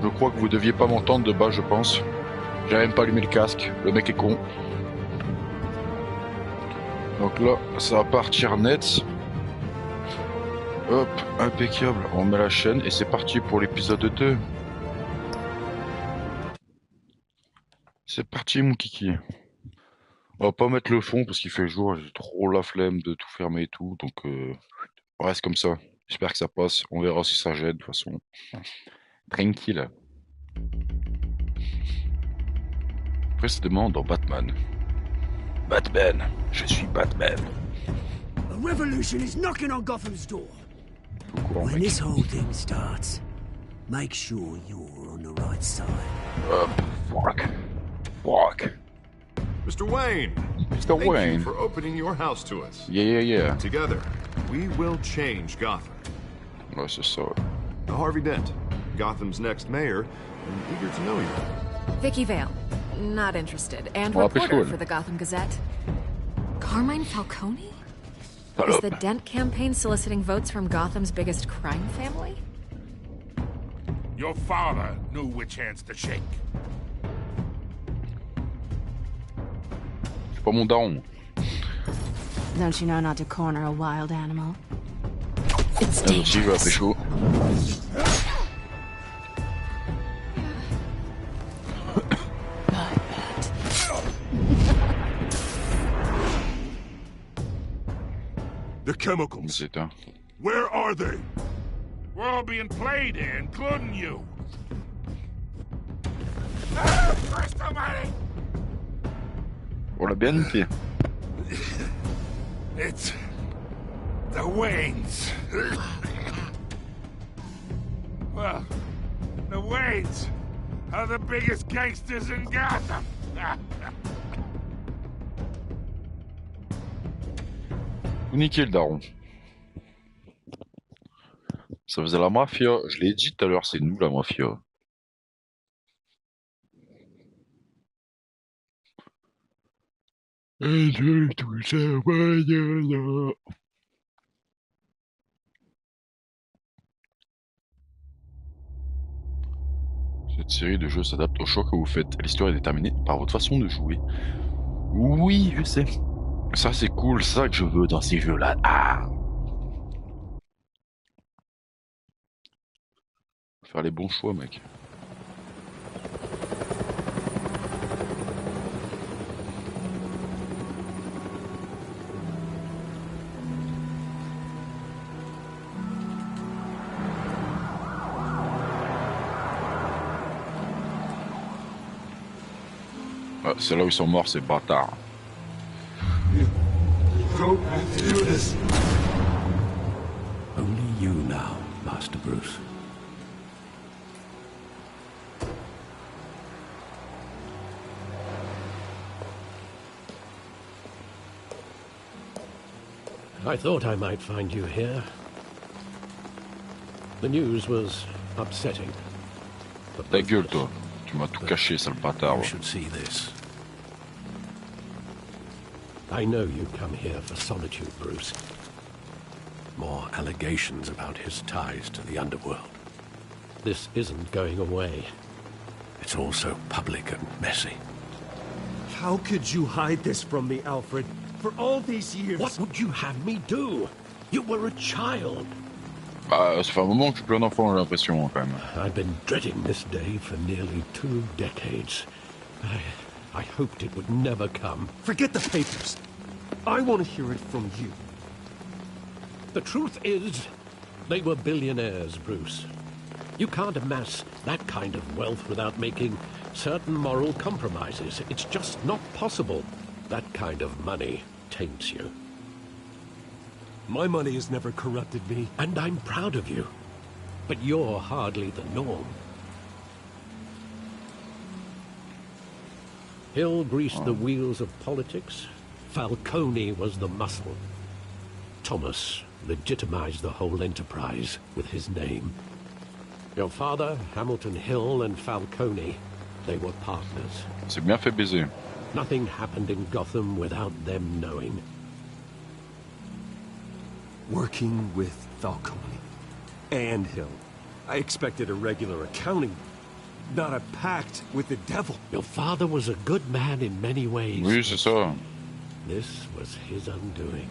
crois que vous deviez pas m'entendre de bas, je pense. J'ai même pas allumé le casque, le mec est con. Donc là, ça va partir net. Hop, impeccable, on met la chaîne et c'est parti pour l'épisode 2. C'est parti mon kiki. On va pas mettre le fond parce qu'il fait jour, j'ai trop la flemme de tout fermer et tout, donc on reste comme ça. J'espère que ça passe, on verra si ça gêne de toute façon. Tranquille. Précédemment dans Batman. Batman, je suis Batman. A revolution is knocking on Gotham's door. When this whole thing starts, make sure you're on the right side. Fuck. Mr. Wayne. Mr. Thank Wayne. you for opening your house to us. Yeah. Together, we will change Gotham. Ouais, c'est ça. Harvey Dent, Gotham's next mayor, and eager to know you. Vicky Vale, not interested, and Well, reporter for the Gotham Gazette. Carmine Falcone? Is the Dent campaign soliciting votes from Gotham's biggest crime family? Your father knew which hands to shake. C'est pas mon daron. Don't you know not to corner a wild animal? It's Ah, si, je vais la pécho. The chemicals. C'est un. Where are they? We're all being played here, including you. Christ almighty! On l'a bien niqué. It's the Waynes. Well, the Waynes are the biggest gangsters in Gotham. Vous niquez le daron. Ça faisait la mafia. Je l'ai dit tout à l'heure, c'est nous la mafia. Et je tout ça, voilà. Cette série de jeux s'adapte au choix que vous faites. L'histoire est déterminée par votre façon de jouer. Oui, je sais. Ça c'est cool, ça que je veux dans ces jeux-là. Ah, faire les bons choix, mec. Ah, c'est là où ils sont morts, ces bâtards. Only you now, Master Bruce. I thought I might find you here. The news was upsetting. Ta gueule, toi. Tu m'as tout caché, sale bâtard. You should see this. I know you come here for solitude, Bruce. More allegations about his ties to the underworld. This isn't going away. It's all so public and messy. How could you hide this from me, Alfred? For all these years... What would you have me do? You were a child. Bah, ça fait un moment que je suis plus un enfant, j'ai l'impression, quand même. I've been dreading this day for nearly 2 decades. I hoped it would never come. Forget the papers. I want to hear it from you. The truth is, they were billionaires, Bruce. You can't amass that kind of wealth without making certain moral compromises. It's just not possible. That kind of money taints you. My money has never corrupted me. And I'm proud of you. But you're hardly the norm. Hill greased the wheels of politics. Falcone was the muscle. Thomas legitimized the whole enterprise with his name. Your father, Hamilton Hill, and Falcone, they were partners. C'est bien fait baiser. Nothing happened in Gotham without them knowing. Working with Falcone and Hill. I expected a regular accounting. not a pact with the devil. Your father was a good man in many ways. Oui, c'est ça. This was his undoing.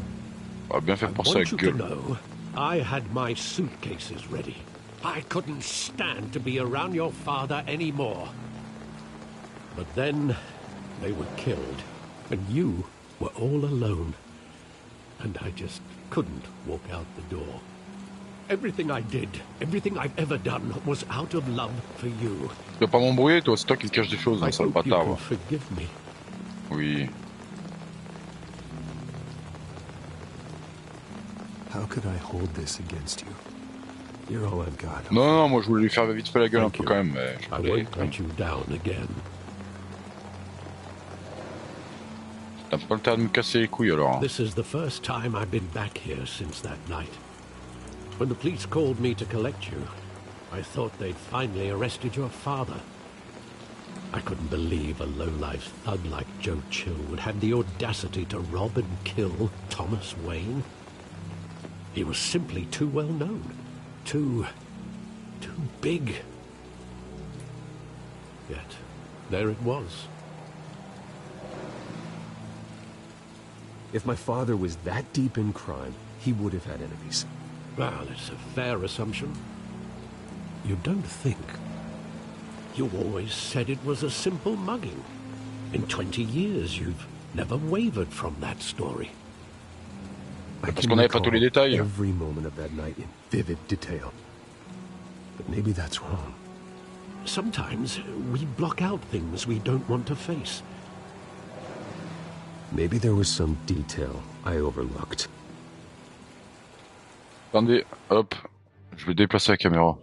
On va bien faire I pour ça want avec you to gueule. know, I had my suitcases ready. I couldn't stand to be around your father anymore. But then they were killed, and you were all alone. And I just couldn't walk out the door. Everything I did, everything I've ever done, was out of love for you. Tu vas pas m'embrouiller, toi, c'est toi qui me caches des choses, I hein, sale hope you bâtard. can Va. forgive me. Oui. How could I hold this against you? You're all I've got. Non, non, moi je voulais lui faire vite fait la gueule un Thank peu you. quand même, mais je I voulais won't quand même. let you down again. T'as pas le temps de me casser les couilles alors. Hein. This is the first time I've been back here since that night. When the police called me to collect you, I thought they'd finally arrested your father. I couldn't believe a low-life thug like Joe Chill would have the audacity to rob and kill Thomas Wayne. He was simply too well known. Too big. Yet, there it was. If my father was that deep in crime, he would have had enemies. Well, it's a fair assumption. You don't think. You always said it was a simple mugging. In 20 years, you've never wavered from that story. Parce qu'on n'avait pas tous les détails. Every moment of that night in vivid detail. But maybe that's wrong. Sometimes we block out things we don't want to face. Maybe there was some detail I overlooked. Attendez, hop, je vais déplacer la caméra.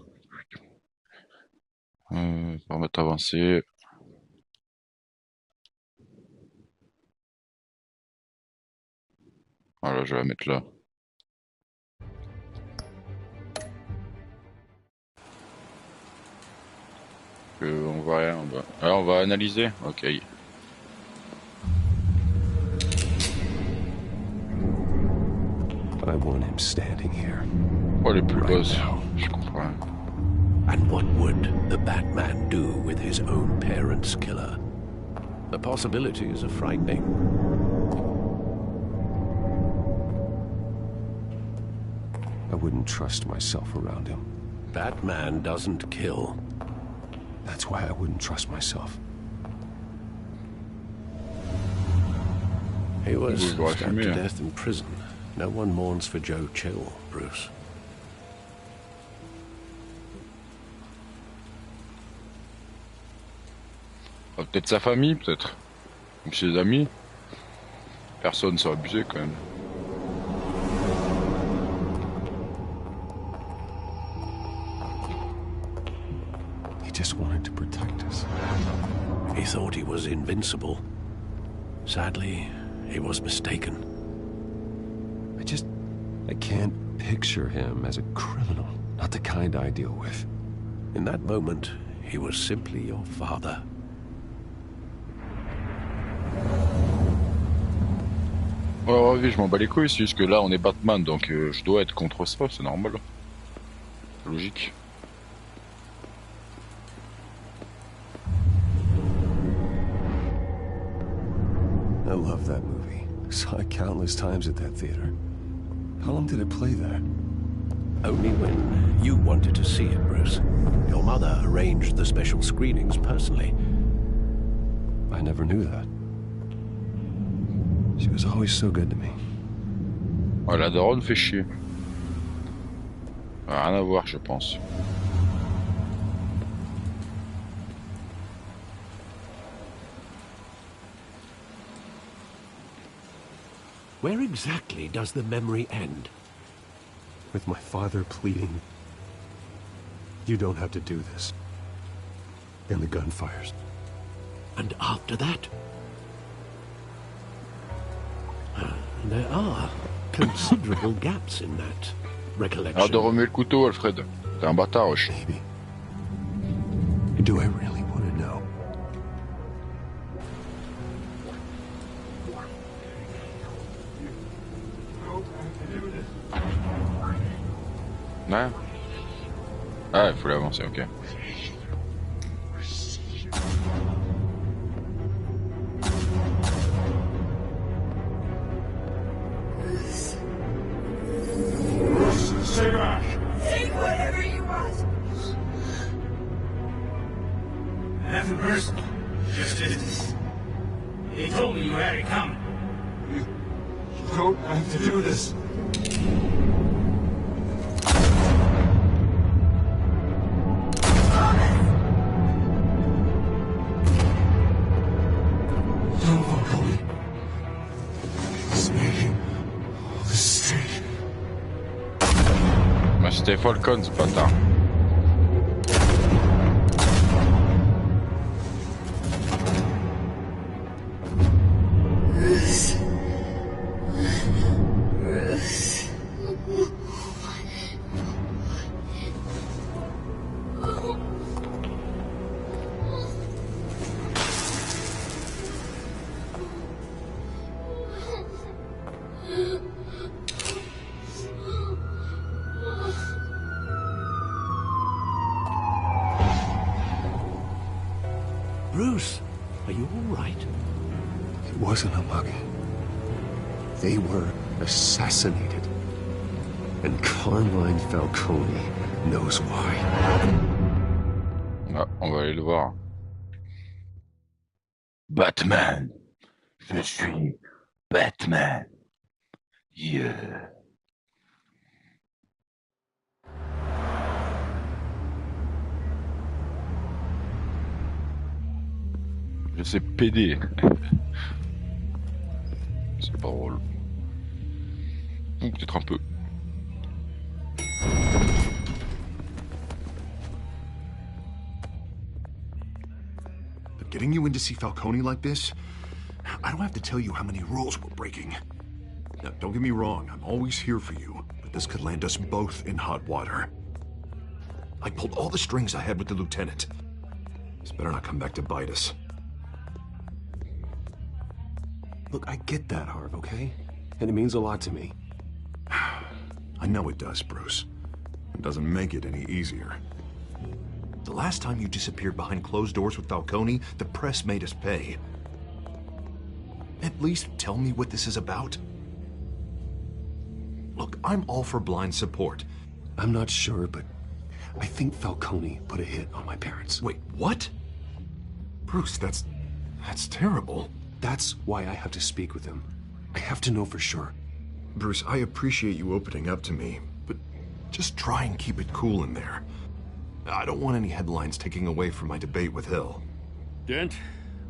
Permettre d'avancer. Voilà, je vais la mettre là. On voit rien, on va... Alors on va analyser. Ok. I want him standing here. Oh, les plus bosses, je comprends. And what would the Batman do with his own parents' killer? The possibilities are frightening. I wouldn't trust myself around him. Batman doesn't kill. That's why I wouldn't trust myself. He was Vous le stabbed to hein. death in prison. No one mourns for Joe Chill, Bruce. Peut-être sa famille, peut-être. Ou ses amis. Personne s'est abusé quand même. He just wanted to protect us. He thought he was invincible. Sadly, he was mistaken. I can't picture him as a criminal. Not the kind I deal with. In that moment, he was simply your father. Ouais, ouais, je m'en bats les couilles, c'est juste que là on est Batman, donc je dois être contre ça, c'est normal. Logique. I love that movie. Saw it countless times at that theater. How long did it play there? Only when you wanted to see it, Bruce. Your mother arranged the special screenings personally. I never knew that. She was always so good to me. Ouais, la daronne fait chier. Rien à voir, je pense. Where exactly does the memory end? With my father pleading, "You don't have to do this." And the gun fires. And after that? There are considerable gaps in that recollection. Arrête de remuer le couteau, Alfred. T'es un bâtard, wesh. Maybe. Do I really want to know? Ouais. Ah, il faut l'avancer, ok. orders. He told me you had it coming. You don't have to do this. Don't Falcone. It's making all the mistake. Bah, c'était Falcone, ce bâtard. Bruce, are you all right? It wasn't a mug. They were assassinated. And Carmine Falcone knows why. Ah, on va aller le voir. Batman. Je suis Batman. Yeah. Je sais PD. C'est pas drôle. Ou peut-être un peu. But getting you in to see Falcone like this, I don't have to tell you how many rules we're breaking. Now, don't get me wrong, I'm always here for you, but this could land us both in hot water. I pulled all the strings I had with the lieutenant. This better not come back to bite us. Look, I get that, Harv, okay? And it means a lot to me. I know it does, Bruce. It doesn't make it any easier. The last time you disappeared behind closed doors with Falcone, the press made us pay. At least tell me what this is about. Look, I'm all for blind support. I'm not sure, but I think Falcone put a hit on my parents. Wait, what? Bruce, that's terrible. That's why I have to speak with him. I have to know for sure. Bruce, I appreciate you opening up to me, but just try and keep it cool in there. I don't want any headlines taking away from my debate with Hill. Dent,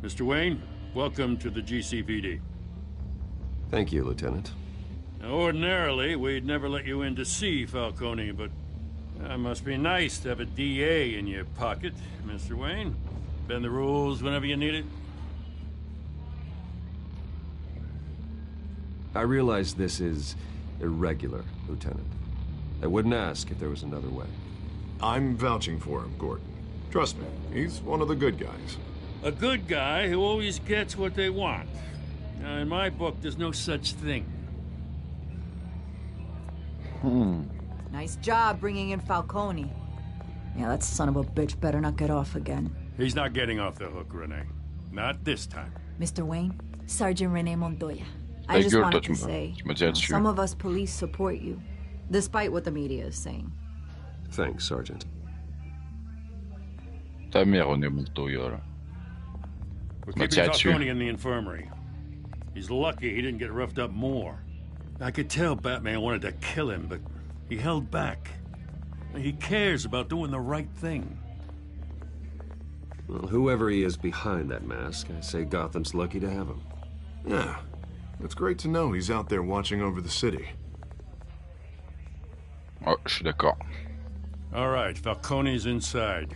Mr. Wayne, welcome to the GCPD. Thank you, Lieutenant. Now, ordinarily, we'd never let you in to see Falcone, but it must be nice to have a DA in your pocket, Mr. Wayne. Bend the rules whenever you need it. I realize this is irregular, Lieutenant. I wouldn't ask if there was another way. I'm vouching for him, Gordon. Trust me, he's one of the good guys. A good guy who always gets what they want. Now, in my book, there's no such thing. Nice job bringing in Falcone. Yeah, that son of a bitch better not get off again. He's not getting off the hook, Renee. Not this time. Mr. Wayne, Sergeant Renee Montoya. I just wanted to say, some of us police support you, despite what the media is saying. Thanks, Sergeant. Ta mère, René Montoya, là. We're keeping Falcone in the infirmary. He's lucky he didn't get roughed up more. I could tell Batman wanted to kill him, but he held back. He cares about doing the right thing. Well, whoever he is behind that mask, I say Gotham's lucky to have him. Yeah, it's great to know he's out there watching over the city. Oh, je suis d'accord. All right, Falcone's inside.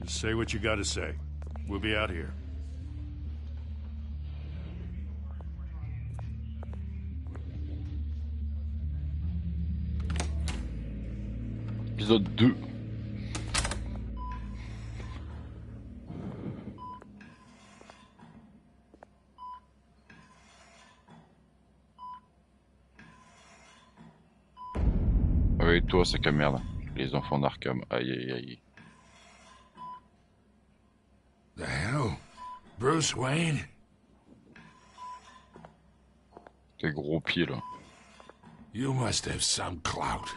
Just say what you gotta say. We'll be out here. Épisode 2. Réveille-toi, sac à merde. Les enfants d'Arkham. Aïe, aïe, aïe. The hell? Bruce Wayne? Tes gros pieds, là. You must have some clout.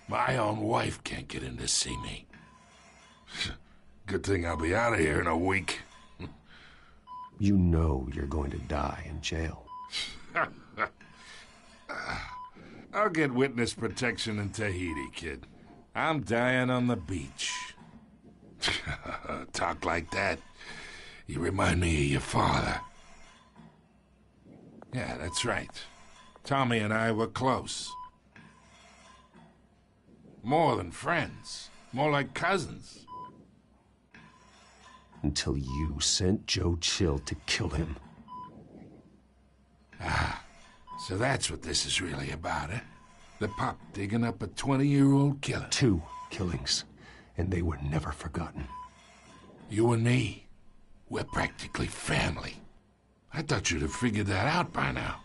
My own wife can't get in to see me. Good thing I'll be out of here in a week. You know you're going to die in jail. I'll get witness protection in Tahiti, kid. I'm dying on the beach. Talk like that. You remind me of your father. Yeah, that's right. Tommy and I were close. More than friends. More like cousins. Until you sent Joe Chill to kill him. Ah, so that's what this is really about, eh? The pop digging up a 20-year-old killer. 2 killings, and they were never forgotten. You and me, we're practically family. I thought you'd have figured that out by now.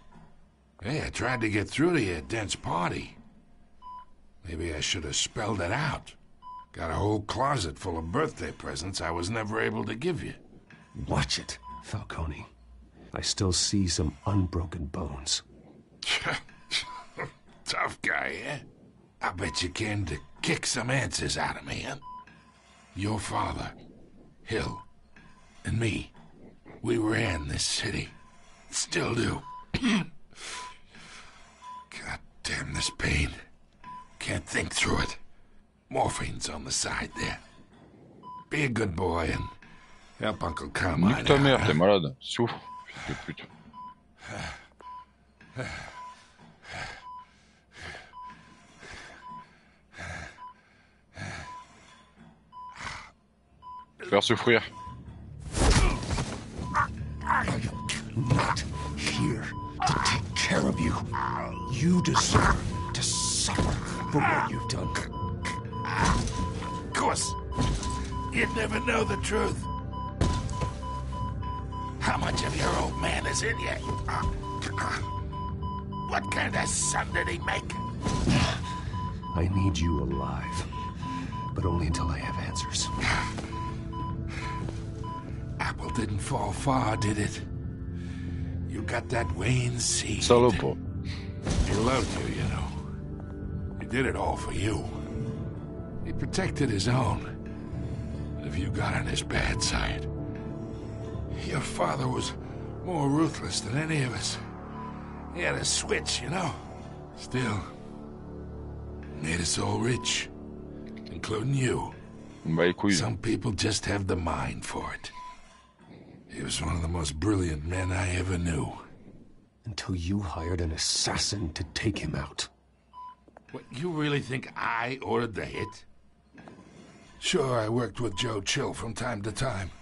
Hey, I tried to get through to your dense party. Maybe I should have spelled it out. Got a whole closet full of birthday presents I was never able to give you. Watch it, Falcone. I still see some unbroken bones. Tough guy, eh? I bet you came to kick some answers out of me, huh? Your father, Hill, and me, we ran this city. Still do. God damn this pain. Can't think through it. Morphine's on the side there. Be a good boy and help Uncle Carmine. Nique ta mère, t'es malade. Souffre, fils de pute. Faire souffrir. Not here to take care of you. You deserve to suffer for what you've done. Of course. You'd never know the truth. How much of your old man is in you? What kind of son did he make? I need you alive, but only until I have answers. Apple didn't fall far, did it? You got that Wayne seed. Salopo. He loved you, you know. He did it all for you. He protected his own. If you got on his bad side. Your father was more ruthless than any of us. He had a switch, you know. Still, made us all rich. Including you. Some people just have the mind for it. He was one of the most brilliant men I ever knew. Until you hired an assassin to take him out. What, you really think I ordered the hit? Sure, I worked with Joe Chill from time to time.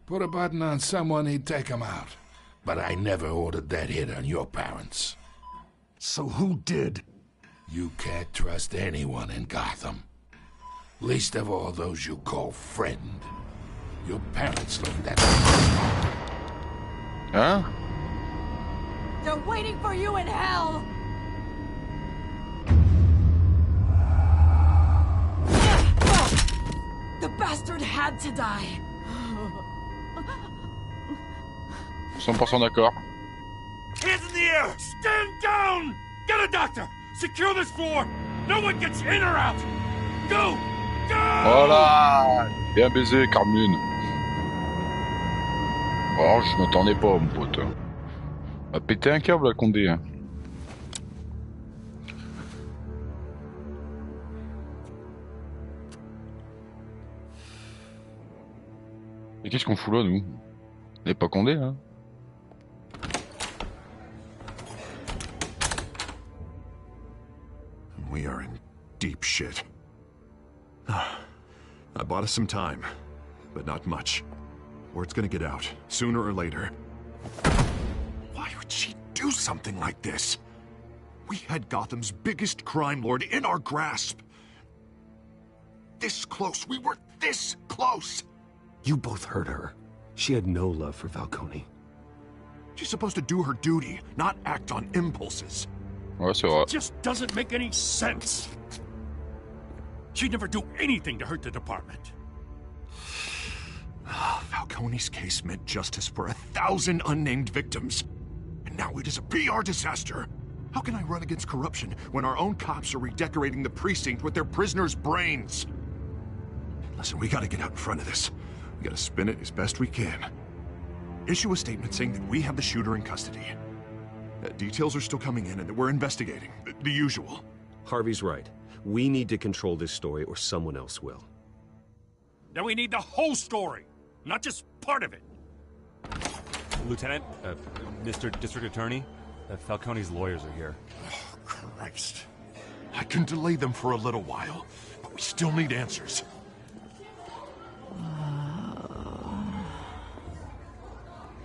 Put a button on someone, he'd take him out. But I never ordered that hit on your parents. So who did? You can't trust anyone in Gotham. Least of all those you call friend. Your parents learned that. Huh? They're waiting for you in hell! The bastard had to die. 100% d'accord. Hands in the air! Stand down! Get a doctor! Secure this floor! No one gets in or out! Go! Go! Voilà! Bien baisé, Carmine. Oh, je m'attendais pas, mon pote. A pété un câble, la Condé. Hein. Et qu'est-ce qu'on fout là, nous? On n'est pas Condé, hein? We are in deep shit. I bought us some time, but not much. Word's gonna get out, sooner or later. Why would she do something like this? We had Gotham's biggest crime lord in our grasp. This close, we were this close! You both hurt her. She had no love for Falcone. She's supposed to do her duty, not act on impulses. Ouais, c'est vrai. It just doesn't make any sense. She'd never do anything to hurt the department. Falcone's case meant justice for 1,000 unnamed victims. And now it is a PR disaster. How can I run against corruption when our own cops are redecorating the precinct with their prisoners' brains? Listen, we gotta get out in front of this. We gotta spin it as best we can. Issue a statement saying that we have the shooter in custody. Details are still coming in and that we're investigating. The usual. Harvey's right. We need to control this story or someone else will. Then we need the whole story, not just part of it. Lieutenant, Mr. District Attorney, Falcone's lawyers are here. Oh, Christ. I can delay them for a little while, but we still need answers.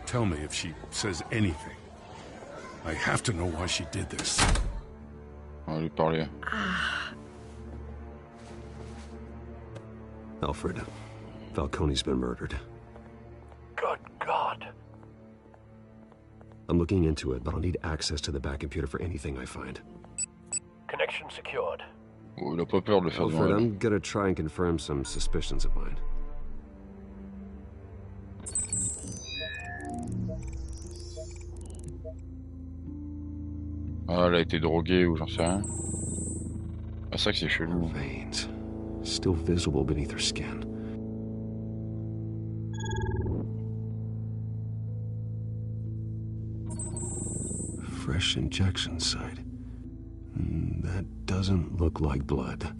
Tell me if she says anything. I have to know why she did this. On va lui parler. Alfred, Falcone's been murdered. Good God. I'm looking into it, but I'll need access to the back computer for anything I find. Connection secured. Oh, il a pas peur de le faire Alfred, devant elle. I'm gonna try and confirm some suspicions of mine. Ah, elle a été droguée ou j'en sais rien. Ah, c'est ça que c'est chelou. Veins, still visible beneath her skin. Fresh injection site. That doesn't look like blood.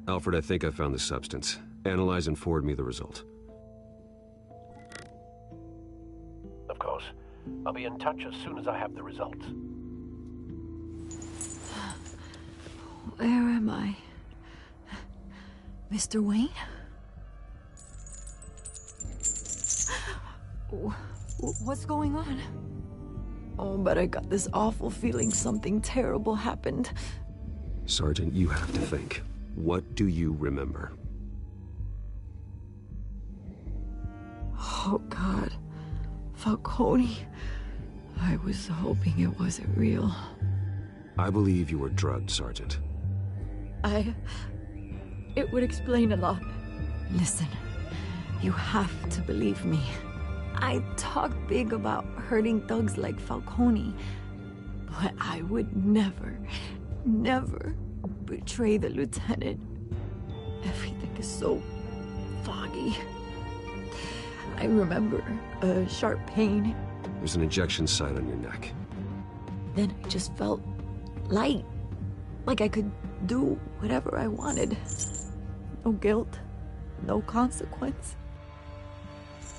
Alfred, I think I found the substance. Analyze and forward me the result. Of course. I'll be in touch as soon as I have the results. Where am I? Mr. Wayne? What's going on? Oh, but I got this awful feeling something terrible happened. Sergeant, you have to think. What do you remember? Oh, God. Falcone. I was hoping it wasn't real. I believe you were drugged, Sergeant. It would explain a lot. Listen, you have to believe me. I talk big about hurting thugs like Falcone, but I would never, never betray the lieutenant. Everything is so foggy. I remember a sharp pain. There's an injection site on your neck. Then I just felt light, like I could do whatever I wanted. No guilt, no consequence.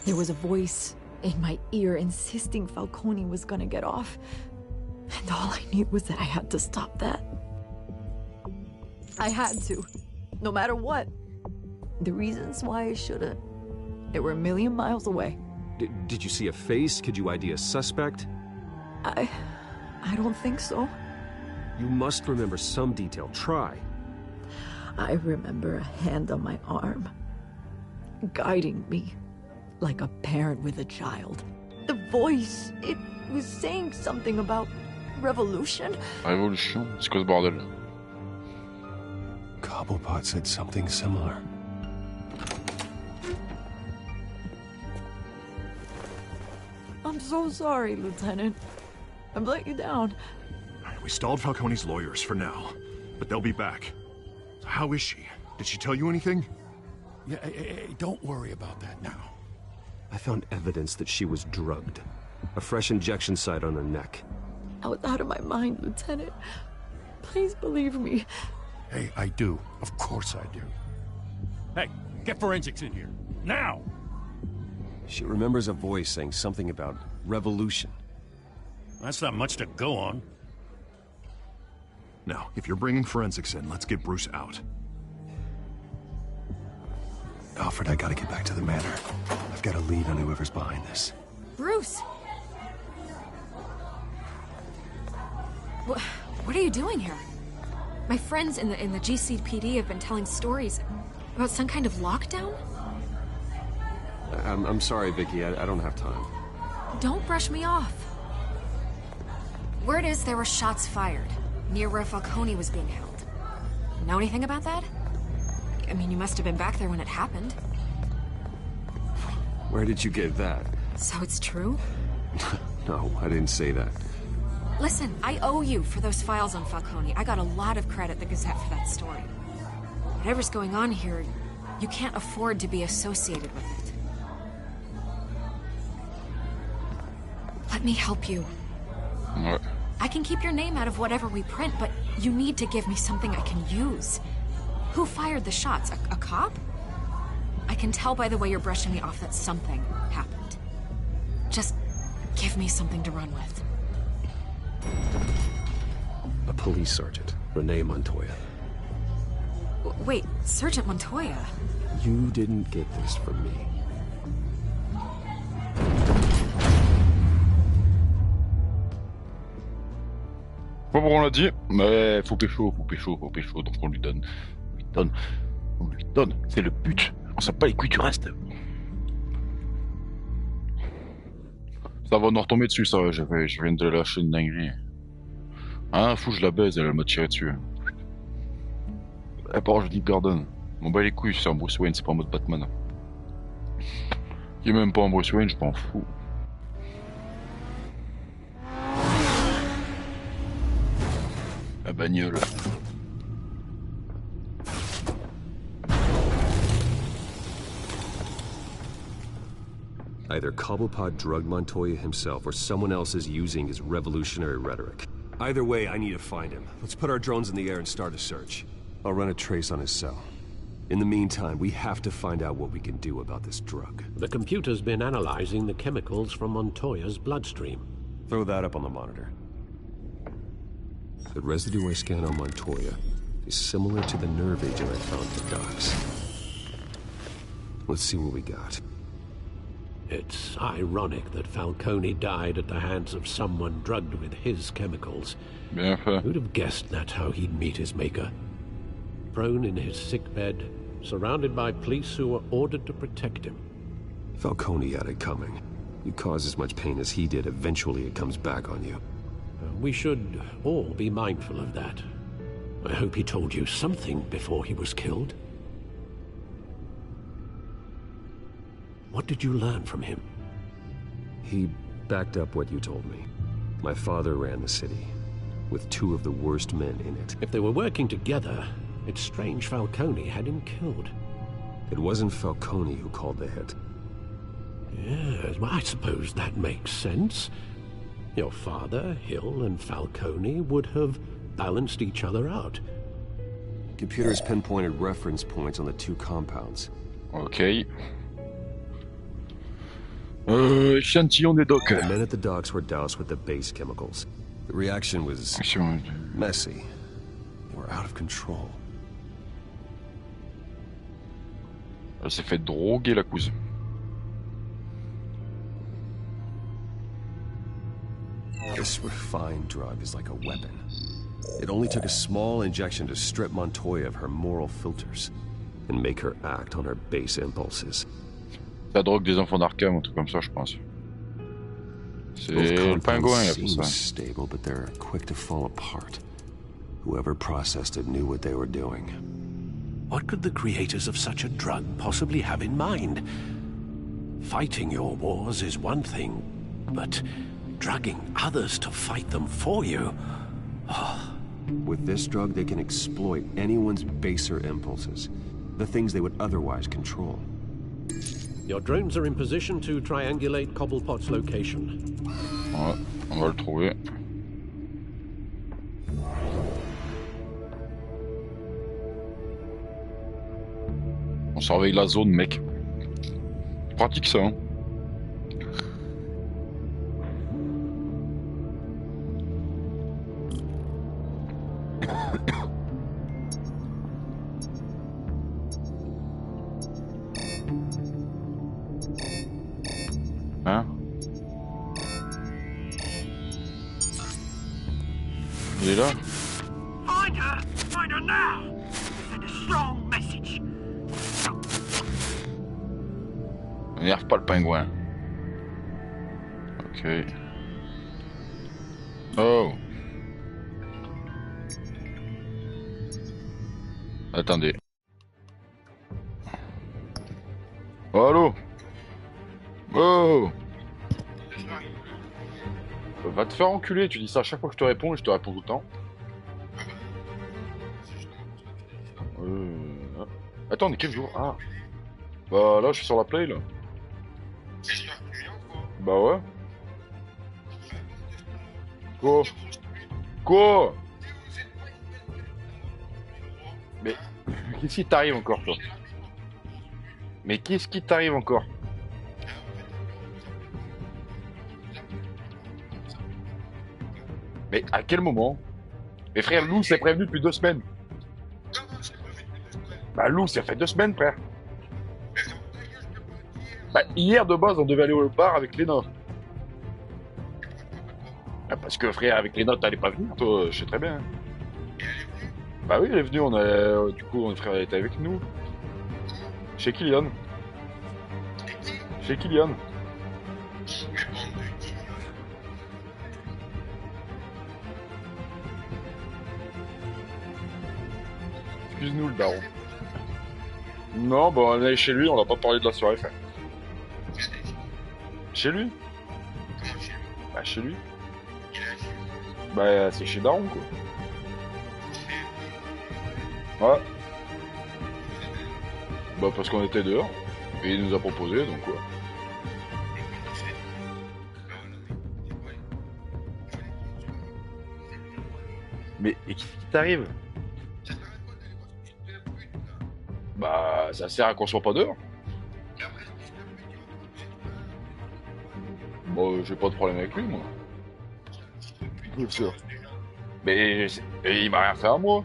There was a voice in my ear insisting Falcone was gonna get off. And all I knew was that I had to stop that. I had to, no matter what. The reasons why I shouldn't, they were a million miles away. Did you see a face? Could you ID a suspect? I don't think so. You must remember some detail. Try. I remember a hand on my arm, guiding me like a parent with a child. The voice, it was saying something about revolution. Révolution? C'est quoi ce bordel? Cobblepot said something similar. I'm so sorry, Lieutenant. I've let you down. We stalled Falcone's lawyers for now, but they'll be back. So how is she? Did she tell you anything? Yeah, don't worry about that now. I found evidence that she was drugged. A fresh injection site on her neck. I was out of my mind, Lieutenant. Please believe me. Hey, I do. Of course I do. Hey, get forensics in here. Now! She remembers a voice saying something about revolution. That's not much to go on. Now, if you're bringing forensics in, let's get Bruce out. Alfred, I gotta get back to the manor. I've got a lead on whoever's behind this. Bruce! What are you doing here? My friends in the GCPD have been telling stories about some kind of lockdown? I'm sorry, Vicky. I don't have time. Don't brush me off. Word is there were shots fired near where Falcone was being held. Know anything about that? I mean, you must have been back there when it happened. Where did you get that? So it's true? No, I didn't say that. Listen, I owe you for those files on Falcone. I got a lot of credit at the Gazette for that story. Whatever's going on here, You can't afford to be associated with it. Let me help you. Ouais. I can keep your name out of whatever we print, but you need to give me something I can use. Who fired the shots? A cop? I can tell by the way you're brushing me off that something happened. Just give me something to run with. A police sergeant, Renee Montoya. Wait, Sergeant Montoya? You didn't get this from me. Pas pourquoi on l'a dit, mais faut pécho, donc on lui donne. On lui donne, c'est le but. On sait pas les couilles, tu restes. Ça va nous retomber dessus, ça, je viens de lâcher une dinguerie. Hein, fou, je la baise, elle m'a tiré dessus. À part, je dis Gordon. Bon bah les couilles, c'est un Bruce Wayne, c'est pas en mode Batman. Il est même pas en Bruce Wayne, je m'en fous. La bagnole. Either Cobblepot drugged Montoya himself or someone else is using his revolutionary rhetoric. Either way, I need to find him. Let's put our drones in the air and start a search. I'll run a trace on his cell. In the meantime, we have to find out what we can do about this drug. The computer's been analyzing the chemicals from Montoya's bloodstream. Throw that up on the monitor. The residue I scan on Montoya is similar to the nerve agent I found at the docks. Let's see what we got. It's ironic that Falcone died at the hands of someone drugged with his chemicals. Bien fait. Who'd have guessed that's how he'd meet his maker? Prone in his sickbed, surrounded by police who were ordered to protect him. Falcone had it coming. You cause as much pain as he did, eventually it comes back on you. We should all be mindful of that. I hope he told you something before he was killed. What did you learn from him? He backed up what you told me. My father ran the city, with two of the worst men in it. If they were working together, it's strange Falcone had him killed. It wasn't Falcone who called the hit. Yes, well, I suppose that makes sense. Your father, Hill, and Falcone would have balanced each other out. Computers pinpointed reference points on the two compounds. Ok. Échantillon des docks. The men at the docks were doused with the base chemicals. The reaction was messy. They were out of control. Elle s'est fait droguer la couse. This refined drug is like a weapon. It only took a small injection to strip Montoya of her moral filters and make her act on her base impulses. La drogue des enfants d'Arkham, un truc comme ça, je pense. C'est le pingouin, il a fait ça. Stable, but they're quick to fall apart. Whoever processed it knew what they were doing. What could the creators of such a drug possibly have in mind? Fighting your wars is one thing, but drugging others to fight them for you? Oh. With this drug, they can exploit anyone's baser impulses, the things they would otherwise control. Your drones are in position to triangulate Cobblepot's location. Ouais, on va le trouver. On surveille la zone, mec. Pratique ça, hein. Hein? Il est là? Find her! Find her now! Send a strong message. N'énerve pas le pingouin. Ok. Oh! Attendez. Oh, allô? Oh! Va te faire enculer, tu dis ça à chaque fois que je te réponds et je te réponds tout le temps. Attends, on est quel jour? Ah. Bah là, je suis sur la play, là. Bah ouais. Quoi? Quoi? Mais qu'est-ce qui t'arrive encore, toi? Mais qu'est-ce qui t'arrive encore? Mais à quel moment? Mais frère, Lou s'est prévenu depuis 2 semaines. Bah Lou, ça fait 2 semaines, frère. Bah hier, de base, on devait aller au bar avec Léna. Ah, parce que frère, avec Léna, t'allais pas venir, toi, je sais très bien. Bah oui, elle est venue, on a... du coup, mon frère était avec nous. Chez Kylian. Chez Kylian. Excuse-nous, le daron. Non, bah on est allé chez lui, on n'a pas parlé de la soirée, frère. Chez lui? Bah chez lui. Bah c'est chez Daron, quoi. Ouais. Bah parce qu'on était dehors. Et il nous a proposé, donc quoi. Mais et qu'est-ce qui t'arrive? Bah ça sert à qu'on soit pas dehors. Bon, j'ai pas de problème avec lui, moi. Bien sûr. Mais il m'a rien fait à moi.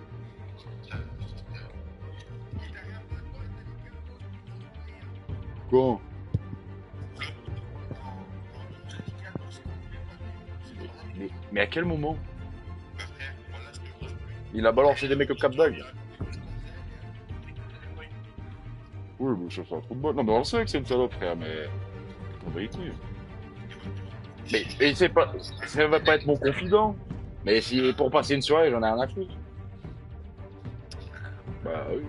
Quoi? Mais à quel moment? Il a balancé des make-up cap d'ag. Oui, mais ça fait un trou de balle. Non, mais on le sait que c'est une salope, frère, mais... On va y couilles. Mais c'est pas... Ça va pas être mon confident. Mais si pour passer une soirée, j'en ai rien à foutre. Bah oui.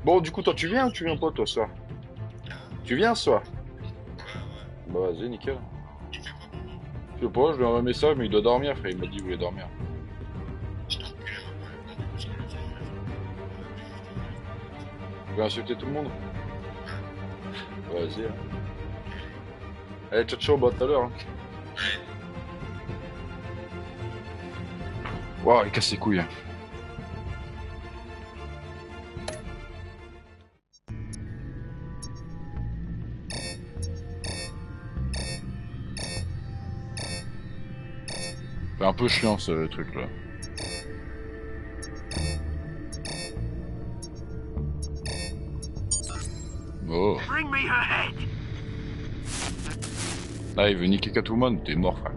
Bon, du coup, toi, tu viens ou tu viens pas, toi, ce soir? Tu viens ce soir? Bah vas-y, nickel. Je sais pas, je lui envoie un message, mais il doit dormir, frère. Il m'a dit qu'il voulait dormir. Tu veux insulter tout le monde? Vas-y. Allez, ciao, ciao, bah tout à l'heure. Hein. Waouh, il casse ses couilles. C'est un peu chiant ce truc là. Oh. Là, il veut niquer Catwoman, t'es mort, frère.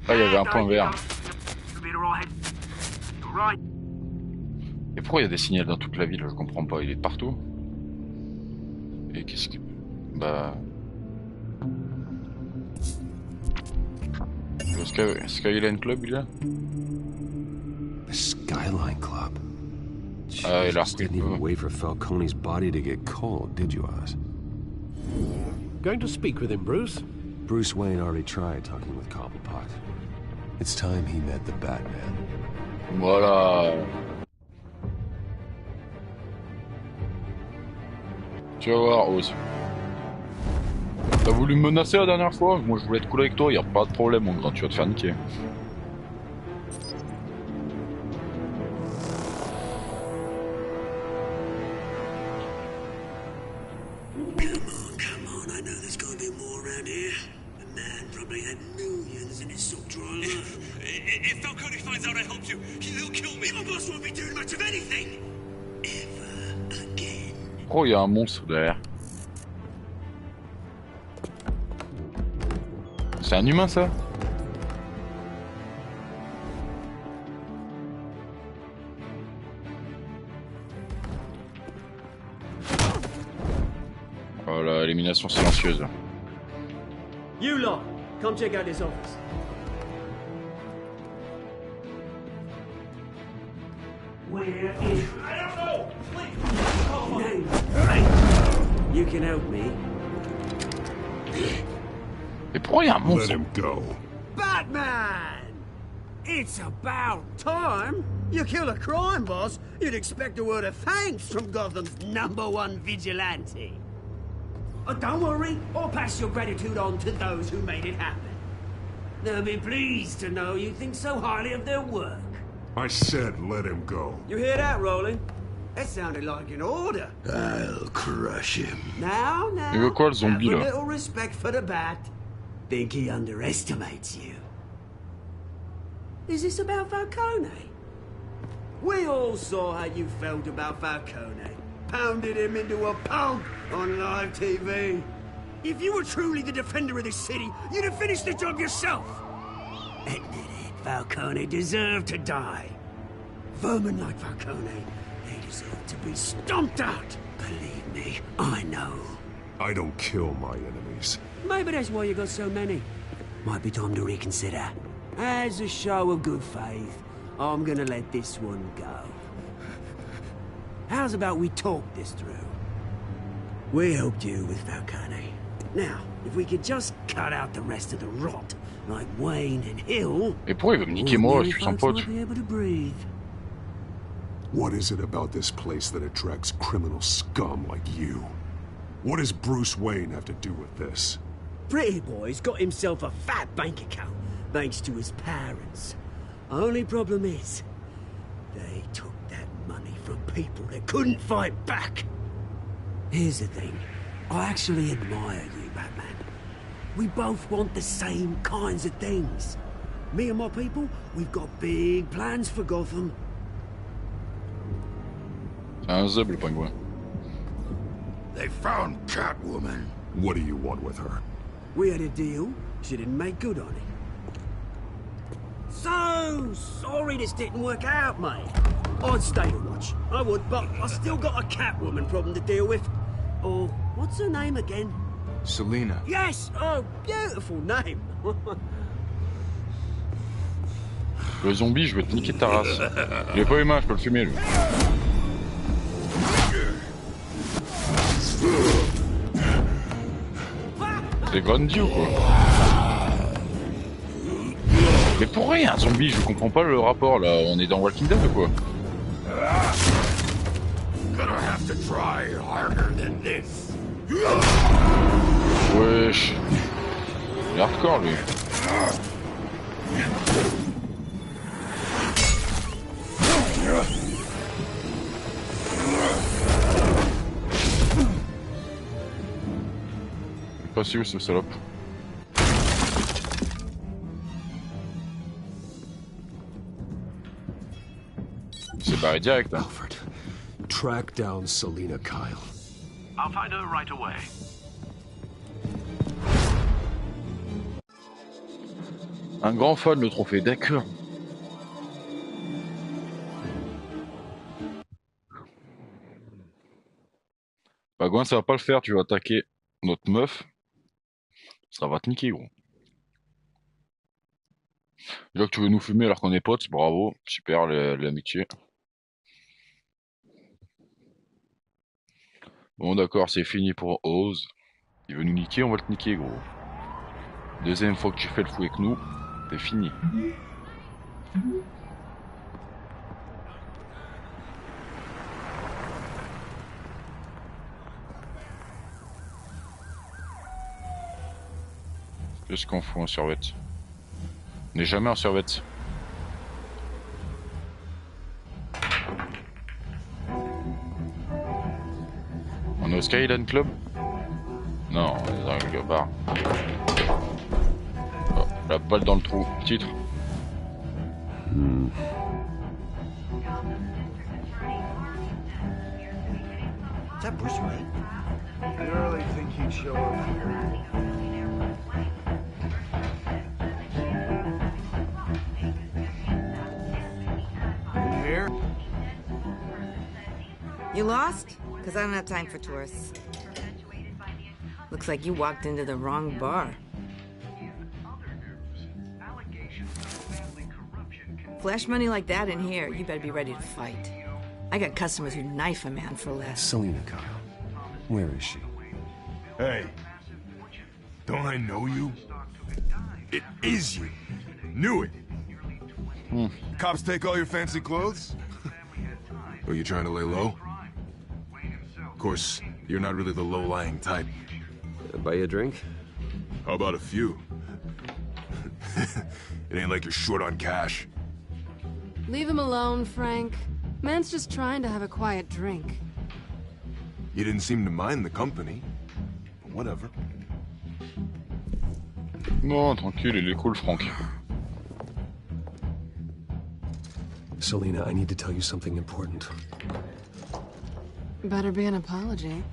Ah, il y avait un point vert. Et pourquoi il y a des signaux dans toute la ville? Je comprends pas, il est partout. Et qu'est-ce que... Bah... Le Skyline Club, il est là? The Skyline Club. Ah, il a Just didn't even wait for Falcone's body to get cold, did you, Oz? Going to speak with him, Bruce? Bruce Wayne already tried talking with Cobblepot. It's time he met the Batman. Voilà. Tu vas voir, Oz. T'as voulu me menacer la dernière fois? Moi je voulais être cool avec toi, y a pas de problème mon grand, tu vas te faire niquer. If Falcone finds out I helped you, he'll kill me. Your boss won't be doing much of anything. Ever again. Oh, il y a un monstre derrière. C'est un humain ça? Voilà, élimination silencieuse. You lot, come check out this office. Where is... I don't know! Please! You can help me. Mais pourquoi il y a un monstre? Let him go. Batman! It's about time. You kill a crime boss, you'd expect a word of thanks from Gotham's #1 vigilante. Oh, don't worry, I'll pass your gratitude on to those who made it happen. They'll be pleased to know you think so highly of their work. I said let him go. You hear that, Roland? That sounded like an order. I'll crush him. Now, Il veut quoi le have zombie a là? little respect for the bat. Think he underestimates you. Is this about Falcone? We all saw how you felt about Falcone. Pounded him into a pulp on live TV. If you were truly the defender of this city, you'd have finished the job yourself. Admit it, Falcone deserved to die. Vermin like Falcone, they deserve to be stomped out. Believe me, I know. I don't kill my enemies. Maybe that's why you got so many. Might be time to reconsider. As a show of good faith, I'm gonna let this one go. How's about we talk this through? We helped you with Falcone. Now, if we could just cut out the rest of the rot, like Wayne and Hill... Et pourquoi il veut me niquer moi? Je suis son pote. might be able to breathe. What is it about this place that attracts criminal scum like you? What does Bruce Wayne have to do with this? Pretty Boy's got himself a fat bank account, thanks to his parents. Only problem is, they took that money from people that couldn't fight back. Here's the thing, I actually admire you, Batman. We both want the same kinds of things. Me and my people, we've got big plans for Gotham. Un zèbre le pingouin. They found Catwoman. What do you want with her? We had a deal, she didn't make good on it. So sorry this didn't work out, mate. I'd stay to watch, I would, but I still got a Catwoman problem to deal with. Oh, what's her name again? Selina. Yes! Oh, beautiful name. Le zombie, je veux te niquer ta race. Il est pas humain, je peux le fumer lui. C'est Gandhi ou quoi? Mais pourquoi il y a un zombie? Je comprends pas le rapport là, on est dans Walking Dead ou quoi? Gonna have to try harder than this. Wesh. Il est hardcore lui. Pas si où ce salope. C'est barré direct hein. Alfred, track down Selina Kyle. I'll find her right away. Un grand fan le trophée, d'accord. Bah Gwen, ça va pas le faire, tu vas attaquer notre meuf. Ça va te niquer gros. Déjà que tu veux nous fumer alors qu'on est potes, bravo, super l'amitié. Bon d'accord, c'est fini pour Oz. Il veut nous niquer, on va te niquer gros. Deuxième fois que tu fais le fou avec nous, c'est fini. Qu'est-ce qu'on fout en survette? On n'est jamais en survette. On est au Skyline Club? Non, on est dans quelque part. Oh, la balle dans le trou. Titre. Is that Bruce Wayne? I really think he'd show up here. Here? You lost? Because I don't have time for tourists. Looks like you walked into the wrong bar. flash money like that in here, you better be ready to fight. I got customers who knife a man for less. Selina Kyle. Where is she? Hey. Don't I know you? It is you. Knew it. Cops take all your fancy clothes? Are you trying to lay low? Of course, you're not really the low-lying type. Buy you a drink? How about a few? It ain't like you're short on cash. Leave him alone, Frank. Man's just trying to have a quiet drink. You didn't seem to mind the company. But whatever. Non, tranquille, il est cool, Franck. Selina, I need to tell you something important. Better be an apology.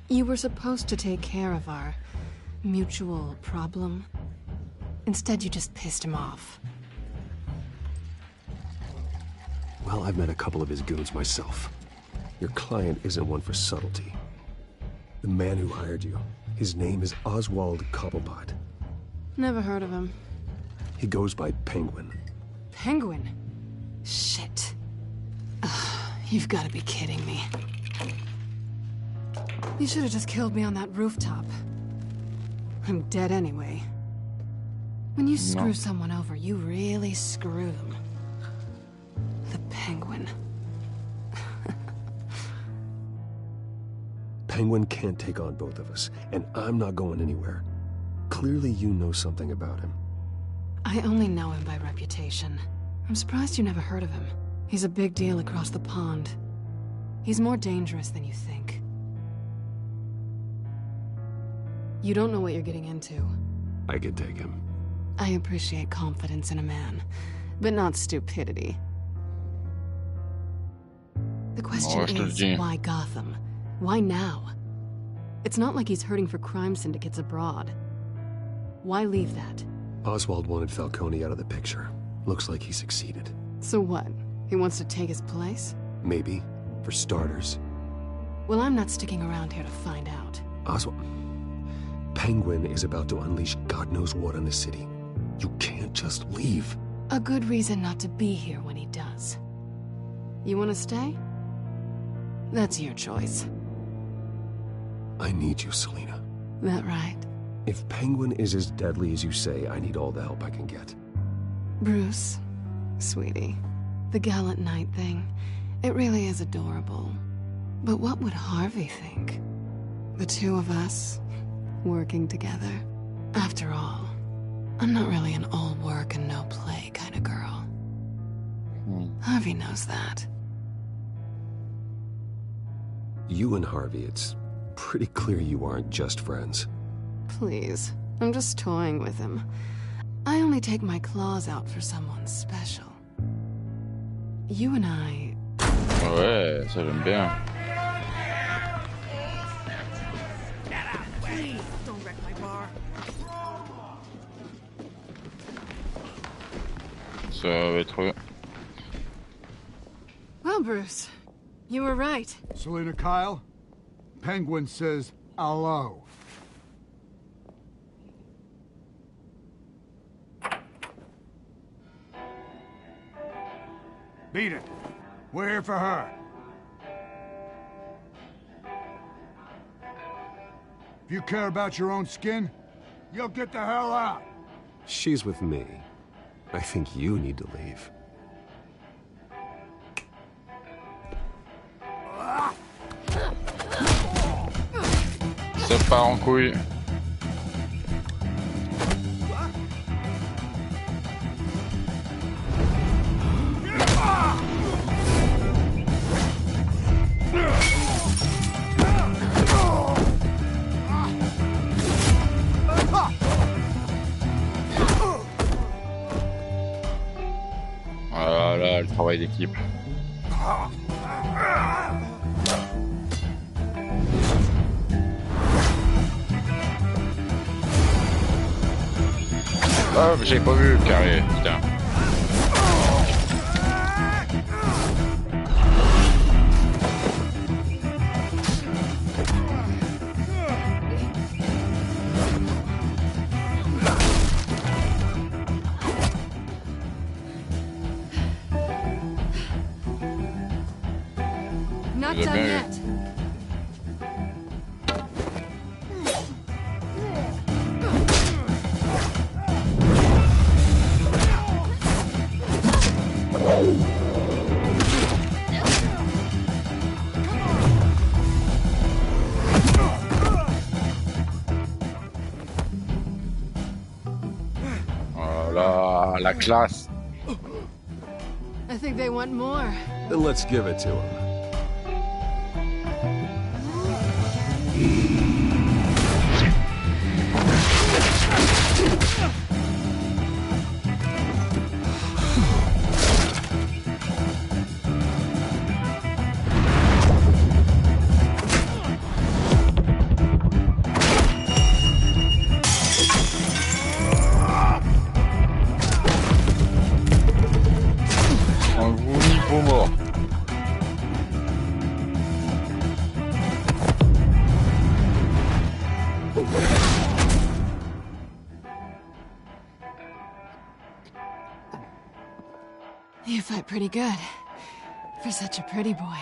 You were supposed to take care of our mutual problem. Instead, you just pissed him off. Well, I've met a couple of his goons myself. Your client isn't one for subtlety. The man who hired you, his name is Oswald Cobblepot. Never heard of him. He goes by Penguin. Penguin? Shit. Ugh, you've got to be kidding me. You should have just killed me on that rooftop. I'm dead anyway. When you screw someone over, you really screw them. The Penguin. Penguin can't take on both of us, and I'm not going anywhere. Clearly you know something about him. I only know him by reputation. I'm surprised you never heard of him. He's a big deal across the pond. He's more dangerous than you think. You don't know what you're getting into. I could take him. I appreciate confidence in a man, but not stupidity. The question is, why Gotham? Why now? It's not like he's hurting for crime syndicates abroad. Why leave that? Oswald wanted Falcone out of the picture. Looks like he succeeded. So what? He wants to take his place? Maybe. For starters. Well, I'm not sticking around here to find out. Oswald... Penguin is about to unleash God knows what on the city. You can't just leave. A good reason not to be here when he does. You want to stay? That's your choice. I need you, Selina. That right? If Penguin is as deadly as you say, I need all the help I can get. Bruce, sweetie, the gallant knight thing, it really is adorable. But what would Harvey think? The two of us, working together. After all, I'm not really an all work and no play kind of girl. Harvey knows that. You and Harvey, it's pretty clear you aren't just friends. Please, I'm just toying with him. I only take my claws out for someone special. You and I... Ouais, ça j'aime bien. Please, don't wreck my bar. Ça va être... Well, Bruce, you were right. Selina Kyle, Penguin says hello. Beat it. We're here for her. If you care about your own skin, you'll get the hell out. She's with me. I think you need to leave. Ça part en couille. Voilà, le travail d'équipe. Ah, mais j'avais pas vu le carré, putain. Not Vous avez done bien yet. Voilà, la classe. I think they want more. Then let's give it to him. Un gros niveau mort. You fight pretty good. For such a pretty boy.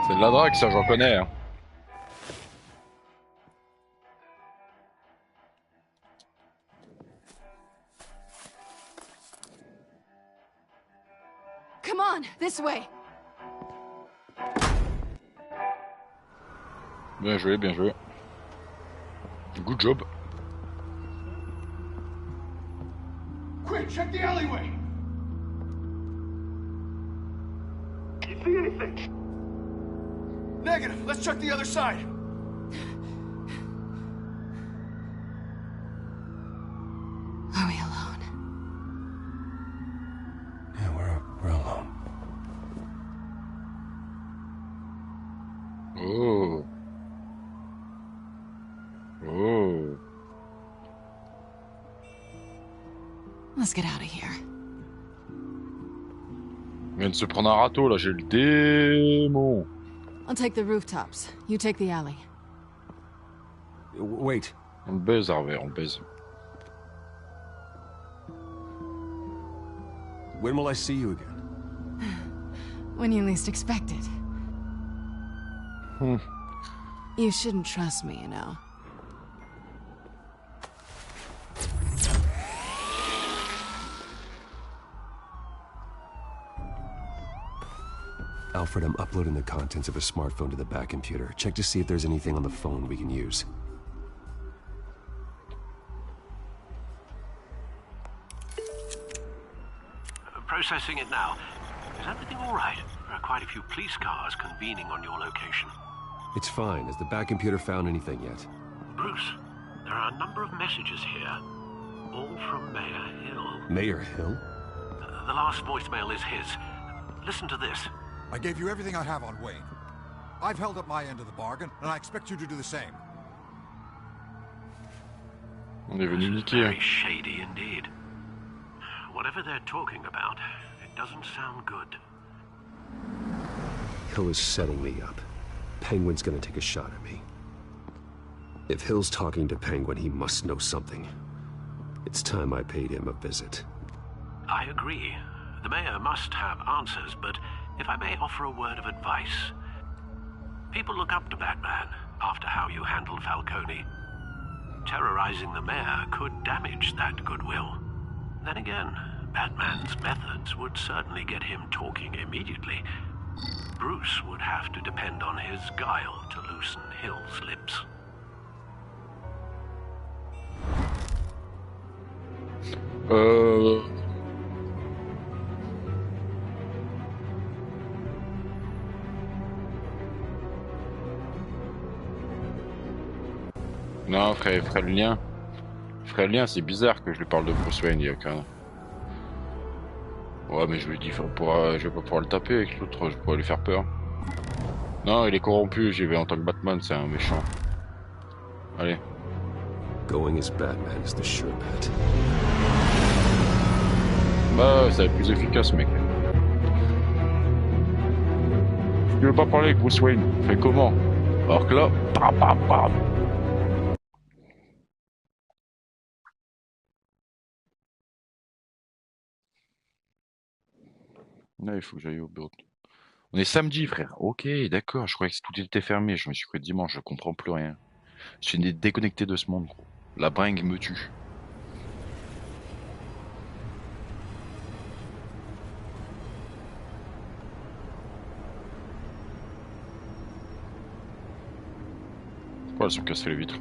C'est de la drague, ça, j'en connais. Hein. Come on, this way. Bien joué, bien joué. Good job. Quick, check the alleyway! You see anything? Negative. Let's check the other side. Are we alone? Yeah, we're alone. Oh. Oh. Let's get out of here. On vient de se prendre un râteau, là, j'ai le démon. I'll take the rooftops. You take the alley. Wait. On le baise, Harvey, on le baise. When will I see you again? When you least expect it. Hmm. You shouldn't trust me, you know. Alfred, I'm uploading the contents of a smartphone to the back computer. Check to see if there's anything on the phone we can use. Processing it now. Is everything all right? There are quite a few police cars convening on your location. It's fine. Has the back computer found anything yet? Bruce, there are a number of messages here, all from Mayor Hill. Mayor Hill? The last voicemail is his. Listen to this. I gave you everything I have on Wayne. I've held up my end of the bargain, and I expect you to do the same. On est venu niquer. Very shady indeed. Whatever they're talking about, it doesn't sound good. Hill is setting me up. Penguin's gonna take a shot at me. If Hill's talking to Penguin, he must know something. It's time I paid him a visit. I agree. The mayor must have answers, but if I may offer a word of advice. People look up to Batman after how you handled Falcone. Terrorizing the mayor could damage that goodwill. Then again, Batman's methods would certainly get him talking immediately. Bruce would have to depend on his guile to loosen Hill's lips. Non, ferait le lien. Ferait le lien, c'est bizarre que je lui parle de Bruce Wayne, il y a qu'un. Ouais, mais je lui dis, je vais pas pouvoir le taper avec l'autre, je pourrais lui faire peur. Non, il est corrompu, j'y vais en tant que Batman, c'est un méchant. Allez. Going as Batman is the sure bet. Bah, ça va être plus efficace, mec. Tu veux pas parler avec Bruce Wayne, fais comment? Alors que là, pam pam pam. Là, il faut que j'aille au bureau. On est samedi, frère. Ok, d'accord. Je croyais que tout était fermé. Je me suis cru dimanche. Je comprends plus rien. Je suis déconnecté de ce monde, gros. La bringue me tue. Pourquoi elles sont cassées les vitres?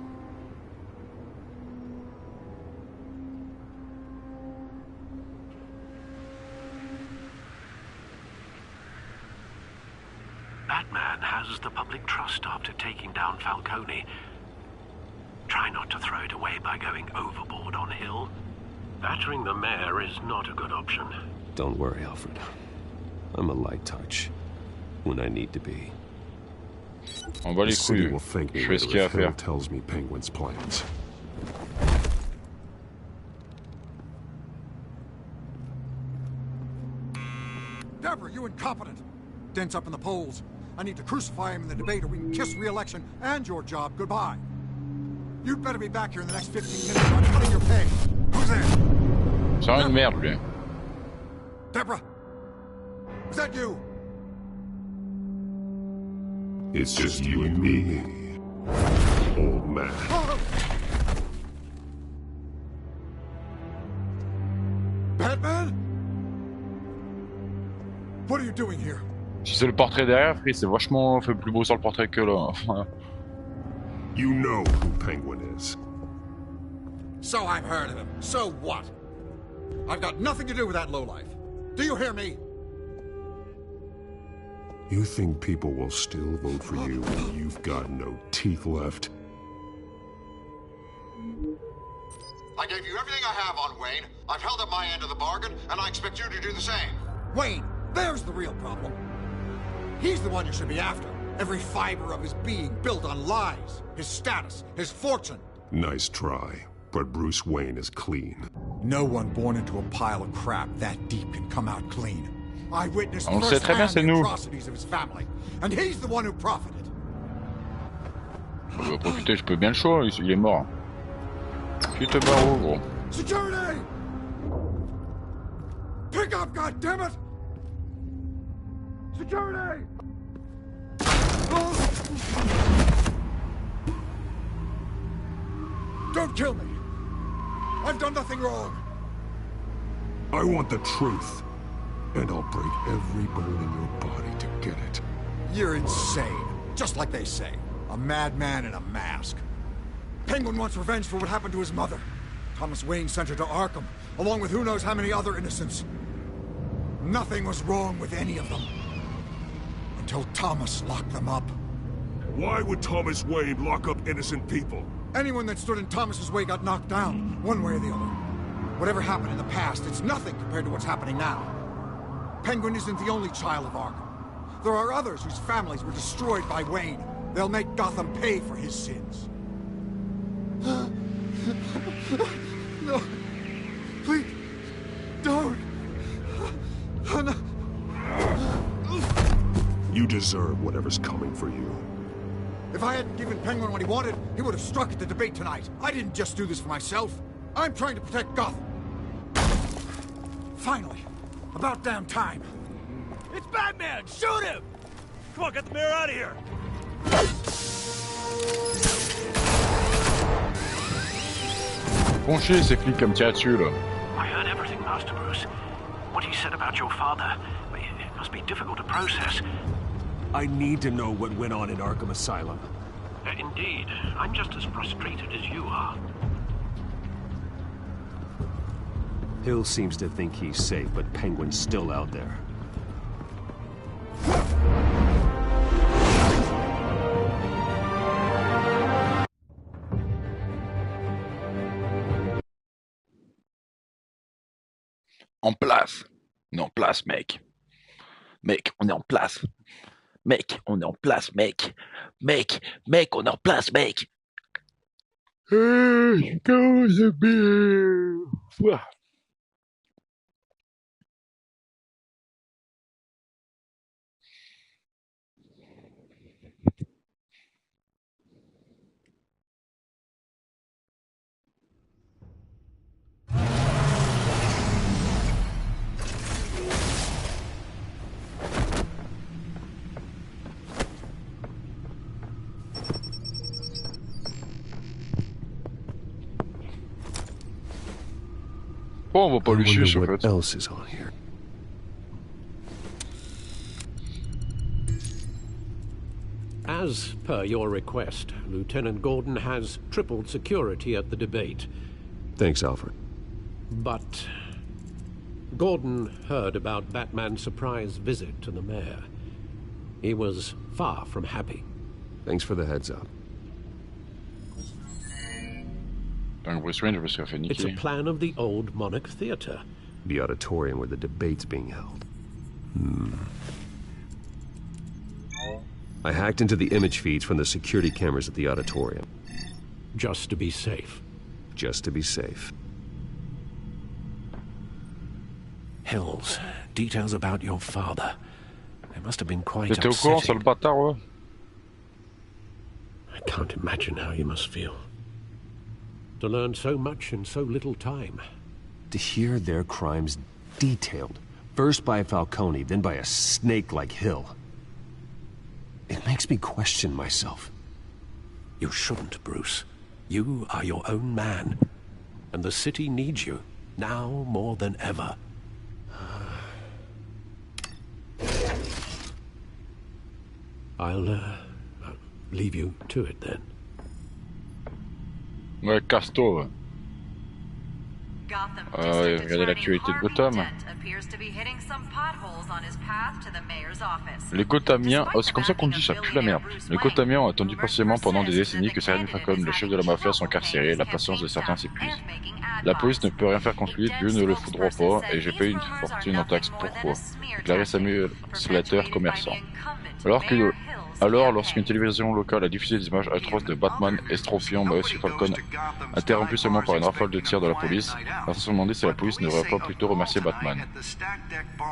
Batman has the public trust after taking down Falcone. Try not to throw it away by going overboard on Hill. Battering the mayor is not a good option. Don't worry, Alfred. I'm a light touch when I need to be. On va les couilles. Je fais ce qu'il y a à faire. Tells me Penguin's plans. Deborah, you incompetent! Dent's up in the polls. I need to crucify him in the debate or we can kiss re-election and your job goodbye. You'd better be back here in the next 15 minutes or I'm cutting your pay. Who's there? C'est une merde, lui. Deborah! Was that you? It's just you and me, old man. Batman? What are you doing here? Si c'est le portrait derrière, frère, c'est vachement fait plus beau sur le portrait que là. You know who Penguin is. So I've heard of him. So what? I've got nothing to do with that lowlife. Do you hear me? You think people will still vote for you when you've got no teeth left? I gave you everything I have on Wayne. I've held up my end of the bargain, and I expect you to do the same. Wayne, there's the real problem. He's the one you should be after. Every fiber of his being built on lies, his status, his fortune. Nice try, but Bruce Wayne is clean. No one born into a pile of crap that deep can come out clean. I witnessed On sait très bien, c'est firsthand the nous. atrocities of his family, and he's the one who profited. Je vais profiter, je peux bien le choix, il est mort. Tu te barres où, gros? Security! Pick up, goddammit! Security! Don't kill me! I've done nothing wrong! I want the truth, and I'll break every bone in your body to get it. You're insane, just like they say. A madman in a mask. Penguin wants revenge for what happened to his mother. Thomas Wayne sent her to Arkham, along with who knows how many other innocents. Nothing was wrong with any of them. Until Thomas locked them up. Why would Thomas Wayne lock up innocent people? Anyone that stood in Thomas's way got knocked down, one way or the other. Whatever happened in the past, it's nothing compared to what's happening now. Penguin isn't the only child of Arkham. There are others whose families were destroyed by Wayne. They'll make Gotham pay for his sins. No. Please. Don't. No. You deserve whatever's coming for you. If I hadn't given Penguin what he wanted, he would have struck at the debate tonight. I didn't just do this for myself. I'm trying to protect Gotham. Finally. About damn time. It's Batman! Shoot him! Come on, get the mayor out of here! Font chier ces flics comme tiens dessus là. I heard everything, Master Bruce. What he said about your father, it must be difficult to process. I need to know what went on in Arkham Asylum. Indeed. I'm just as frustrated as you are. Hill seems to think he's safe, but Penguin's still out there. En place. On est en place, mec. Mec, on est en place. Mec, on est en place, mec. Mec, on est en place, mec. Hey, goes bien. Oh, on voit pas Lucius en What fait. else is on here? As per your request, Lieutenant Gordon has tripled security at the debate. Thanks, Alfred. But Gordon heard about Batman's surprise visit to the mayor. He was far from happy. Thanks for the heads up. Donc Bruce Wayne, je me suis fait It's a niquer. plan of the old Monarch Theatre. The auditorium where the debate's being held. I hacked into the image feeds from the security cameras at the auditorium. Just to be safe. Just to be safe. Hills, details about your father. They must have been quite T'étais au courant, sale upsetting. bâtard, ouais. I can't imagine how you must feel. To learn so much in so little time. To hear their crimes detailed, first by Falcone, then by a snake like Hill. It makes me question myself. You shouldn't, Bruce. You are your own man. And the city needs you, now more than ever. I'll leave you to it then. Ouais, casse-toi, ouais. Regardez l'actualité de Gotham. Les Gothamiens, oh c'est comme ça qu'on dit, ça pue la merde. Les Gothamiens ont attendu patiemment pendant des décennies que Serene Falcone, le chef de la mafia, soit incarcéré, la patience de certains s'épuise. La police ne peut rien faire contre lui, Dieu ne le foudroie pas, et j'ai payé une fortune en taxes. Pourquoi? Déclarait Samuel Slater, commerçant. Alors, lorsqu'une télévision locale a diffusé des images atroces de Batman estrophiant Monsieur Falcone, interrompu seulement par une rafale de tirs de la police, on s'est demandé si la police ne devrait pas plutôt remercier Batman.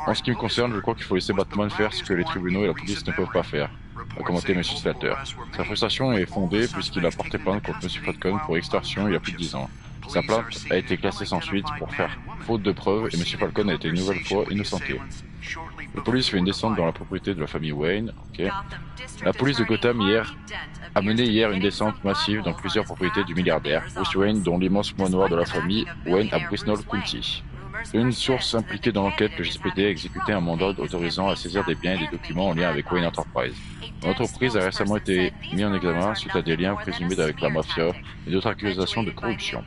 En ce qui me concerne, je crois qu'il faut laisser Batman faire ce que les tribunaux et la police ne peuvent pas faire, a commenté M. Slater. Sa frustration est fondée puisqu'il a porté plainte contre M. Falcone pour extorsion il y a plus de 10 ans. Sa plainte a été classée sans suite pour faire faute de preuves et M. Falcone a été une nouvelle fois innocenté. La police fait une descente dans la propriété de la famille Wayne. Okay. La police de Gotham a mené hier une descente massive dans plusieurs propriétés du milliardaire Bruce Wayne, dont l'immense mois noir de la famille Wayne à Bristol County. Une source impliquée dans l'enquête, le GSPD, a exécuté un mandat autorisant à saisir des biens et des documents en lien avec Wayne Enterprise. L'entreprise a récemment été mise en examen suite à des liens présumés avec la mafia et d'autres accusations de corruption.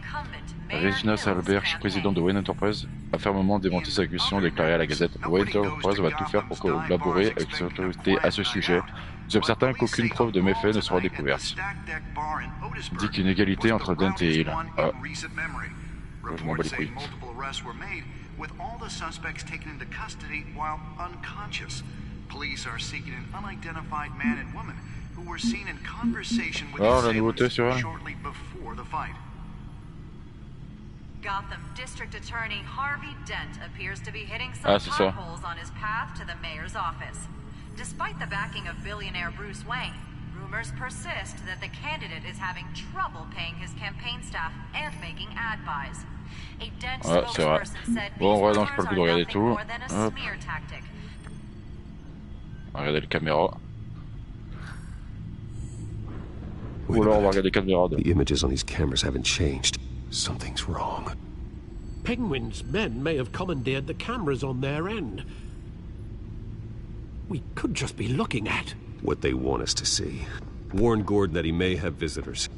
Regina Salberg, président de Wayne Enterprise, a fermement démenti sa accusation, déclarée à la Gazette. Wayne Enterprise va tout faire pour collaborer avec les autorités à ce sujet. Nous sommes certains qu'aucune preuve de méfait ne sera découverte. Il dit qu'une égalité entre Dent et Hill. Ah. Je m'en bats les couilles. Ah, la nouveauté sur elle. Gotham District Attorney Harvey Dent appears to be hitting some potholes on his path to the mayor's office. Despite the backing of billionaire Bruce Wayne, rumors persist that the candidate is having trouble paying his campaign staff and making ad buys. A Dent spokesperson said these rumors are nothing more than a smear tactic. Regardez les caméras. Ou alors on va regarder les caméras. The images on these cameras haven't changed. Something's wrong. Penguin's men may have commandeered the cameras on their end. We could just be looking at what they want us to see. Warn Gordon that he may have visitors.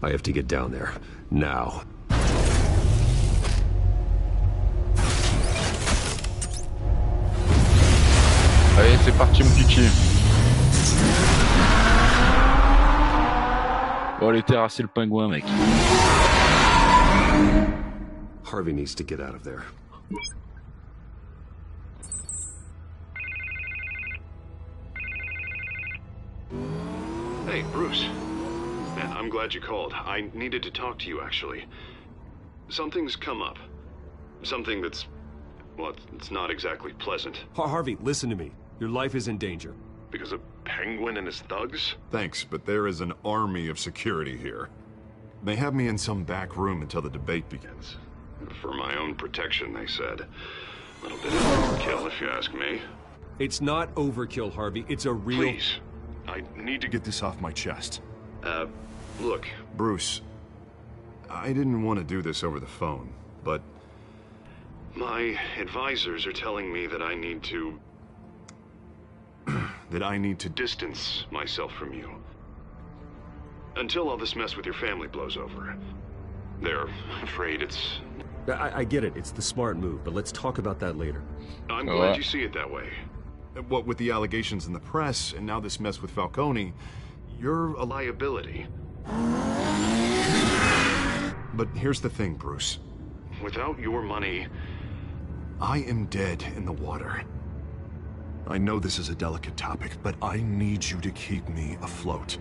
I have to get down there. Now. Allez, c'est parti mon kiki. On va aller terrasser le pingouin, mec. Harvey needs to get out of there. Hey, Bruce. Man, I'm glad you called. I needed to talk to you, actually. Something's come up. Something that's... well, it's not exactly pleasant. Harvey, listen to me. Your life is in danger. Because of Penguin and his thugs? Thanks, but there is an army of security here. They have me in some back room until the debate begins. For my own protection, they said. A little bit of overkill, if you ask me. It's not overkill, Harvey. It's a real... Please. I need to get this off my chest. Look. Bruce, I didn't want to do this over the phone. but... My advisors are telling me that I need to... that I need to... distance myself from you. Until all this mess with your family blows over. They're afraid it's... I get it, it's the smart move, but let's talk about that later. I'm glad you see it that way. What with the allegations in the press, and now this mess with Falcone, you're a liability. But here's the thing, Bruce. Without your money... I am dead in the water. I know this is a delicate topic, but I need you to keep me afloat.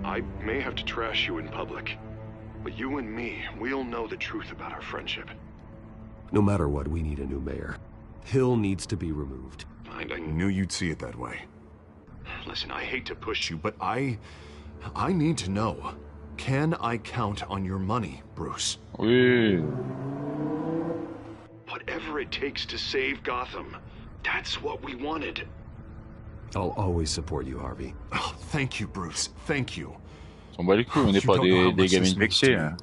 I may have to trash you in public, but you and me, we'll know the truth about our friendship. No matter what, we need a new mayor. Hill needs to be removed. I knew you'd see it that way. Listen, I hate to push you, But I need to know. Can I count on your money, Bruce? Oui. Whatever it takes to save Gotham. That's what we wanted. I'll always support you, Harvey. Oh, thank you, Bruce. Thank you. On bat les couilles, on n'est pas des gamines vexées. Hein.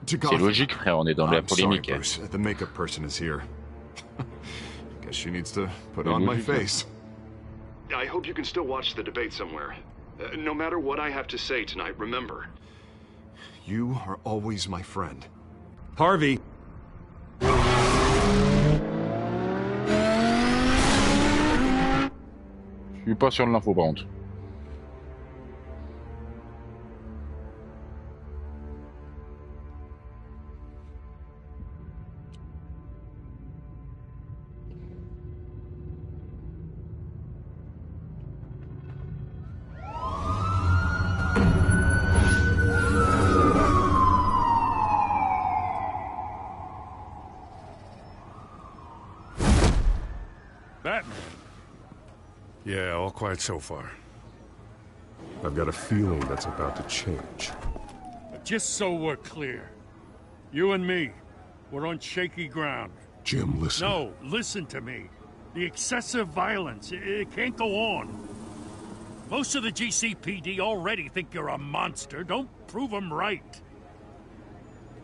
C'est logique, frère, on est dans la polémique. Sorry, Bruce. The makeup person is here. Guess she needs to put on my face. I hope you can still watch the debate somewhere. No matter what I have to say tonight, remember. You are always my friend. Harvey! Je suis pas sûr de l'info par contre. Batman? Yeah, all quiet so far. I've got a feeling that's about to change. Just so we're clear, you and me, we're on shaky ground. Jim, listen. No, listen to me. The excessive violence, it can't go on. Most of the GCPD already think you're a monster. Don't prove them right.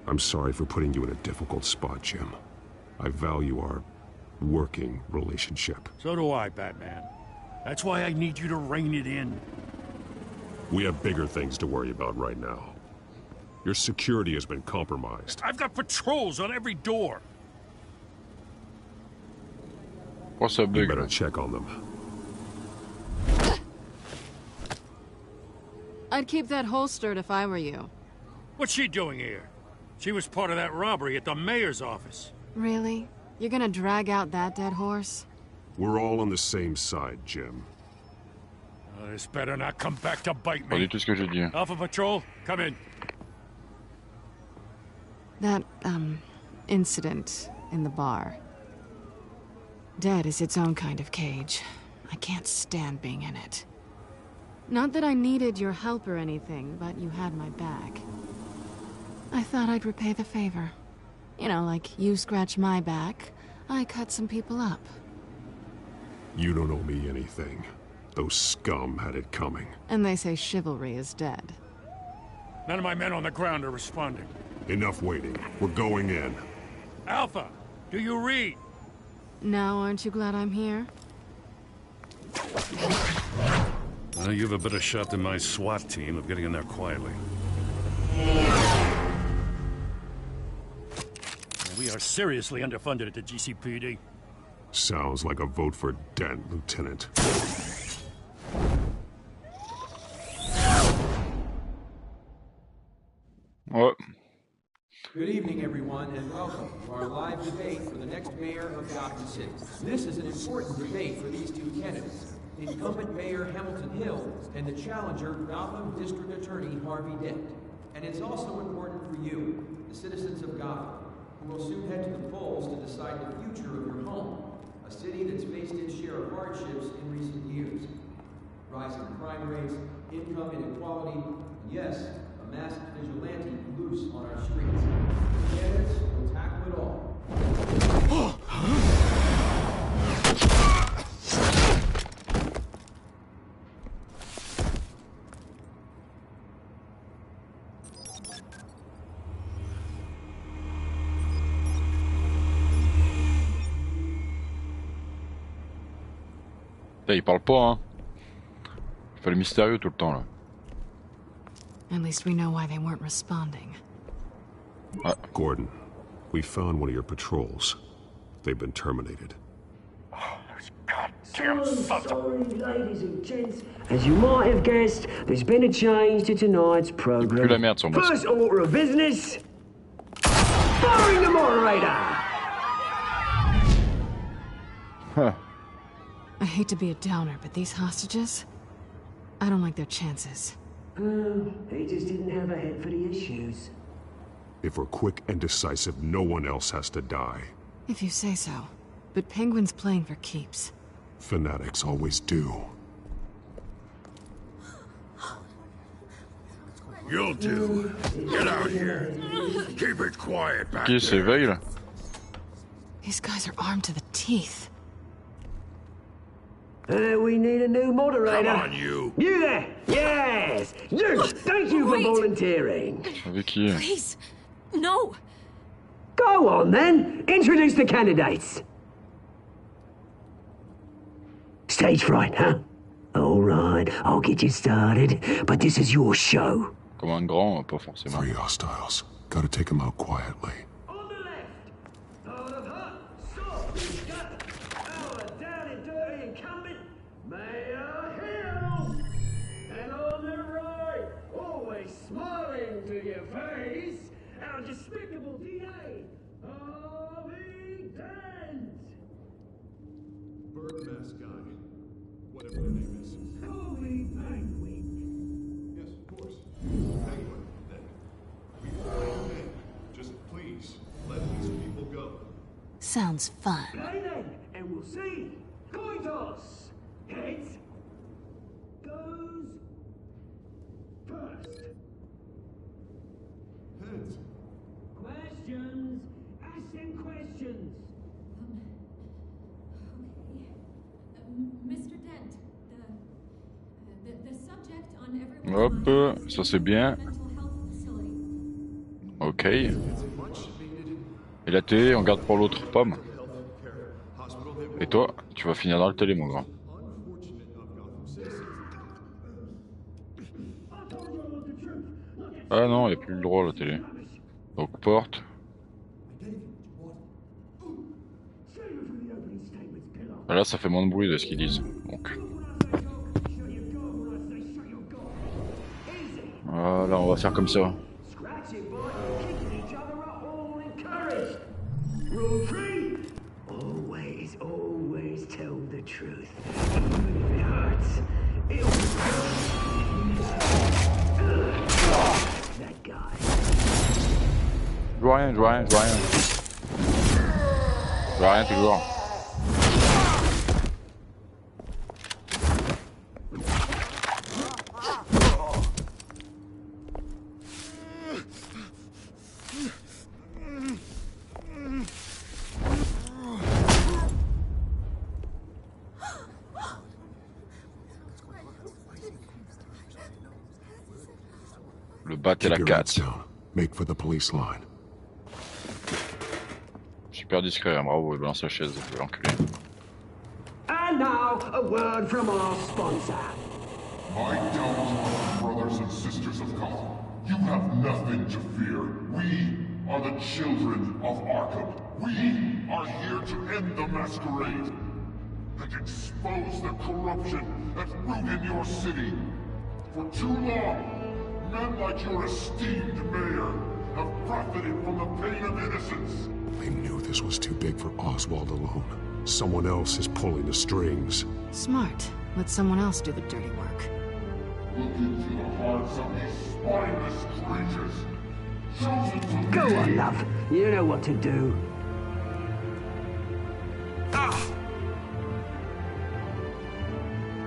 I'm sorry for putting you in a difficult spot, Jim. I value our working relationship. So do I, Batman. That's why I need you to rein it in. We have bigger things to worry about right now. Your security has been compromised. I've got patrols on every door. What's up, You big? better check on them. I'd keep that holstered if I were you. What's she doing here? She was part of that robbery at the mayor's office. Really? You're gonna drag out that dead horse? We're all on the same side, Jim. This better not come back to bite Pas me. du tout ce que j'ai dit. Alpha Patrol, come in. That, incident in the bar. Dead is its own kind of cage. I can't stand being in it. Not that I needed your help or anything, but you had my back. I thought I'd repay the favor. You know, like you scratch my back, I cut some people up. You don't owe me anything. Those scum had it coming. And they say chivalry is dead. None of my men on the ground are responding. Enough waiting. We're going in. Alpha, do you read? Now aren't you glad I'm here? You have a better shot than my SWAT team of getting in there quietly. We are seriously underfunded at the GCPD. Sounds like a vote for Dent, Lieutenant. Ouais. Good evening, everyone, and welcome to our live debate for the next mayor of Gotham City. This is an important debate for these two candidates, incumbent Mayor Hamilton Hill and the challenger Gotham District Attorney Harvey Dent. And it's also important for you, the citizens of Gotham, who will soon head to the polls to decide the future of your home, a city that's faced its share of hardships in recent years. Rising crime rates, income inequality, and yes, a masked vigilante loose on our streets. The candidates will tackle it all. Là, il parle pas, hein. Il fait le mystérieux tout le temps, là. At least we know why they weren't responding. Gordon, we found one of your patrols. They've been terminated. So sorry, ladies and gents. As you might have guessed, there's been a change to tonight's program. La merde, son First order of business, firing the moderator. Huh. I hate to be a downer, but these hostages, I don't like their chances. He just didn't have a head for the issues. If we're quick and decisive, no one else has to die. If you say so. But Penguin's playing for keeps. Fanatics always do. You'll do. Get out here. Keep it quiet back Qui s'éveille là? These guys are armed to the teeth. We need a new moderator. Come on, you. You there? Yes. You. Thank you for volunteering. Avec qui? Please. No. Go on then. Introduce the candidates. Stage fright, huh? All right, I'll get you started, but this is your show. Comme un grand, pas forcément. 3 hostiles. Gotta take them out quietly. On the left, out of hut, stop, gut, our down and dirty incumbent, Mayor Hill. And on the right, always smiling to your face, our despicable DA, Harvey Dent. Bird mask guy. Whatever your name is. Call me Penguin. Yes, of course. Penguin, then. We find men. Just please, let these people go. Sounds fun. Play then, and we'll see. Coin toss. Heads goes first. Heads. Questions. Ask them questions. Mr. Dent, the subject on everyone's Hop, ça c'est bien. Ok. Et la télé, on garde pour l'autre pomme. Et toi, tu vas finir dans le télé, mon grand. Ah non, il n'y a plus le droit, la télé. Donc porte. Là, ça fait moins de bruit de ce qu'ils disent. Donc. Voilà, on va faire comme ça. Rule 3. Always, always tell the truth. Even if it hurts. It that guy. Je vois rien, je vois rien, je vois rien. Je vois rien toujours. Le bat et la 4. Make for the police line. Super discret, hein, bravo, il balance la chaise, je vais l'enculer. And now, a word from our sponsor. My Telltales brothers and sisters of color, you have nothing to fear. We are the children of Arkham. We are here to end the masquerade and expose the corruption that rooted your city. For too long, men like your esteemed mayor have profited from the pain of innocence. They knew this was too big for Oswald alone. Someone else is pulling the strings. Smart. Let someone else do the dirty work. Look into the hearts of these spineless creatures. Chosen to Go lead. on, love. You know what to do.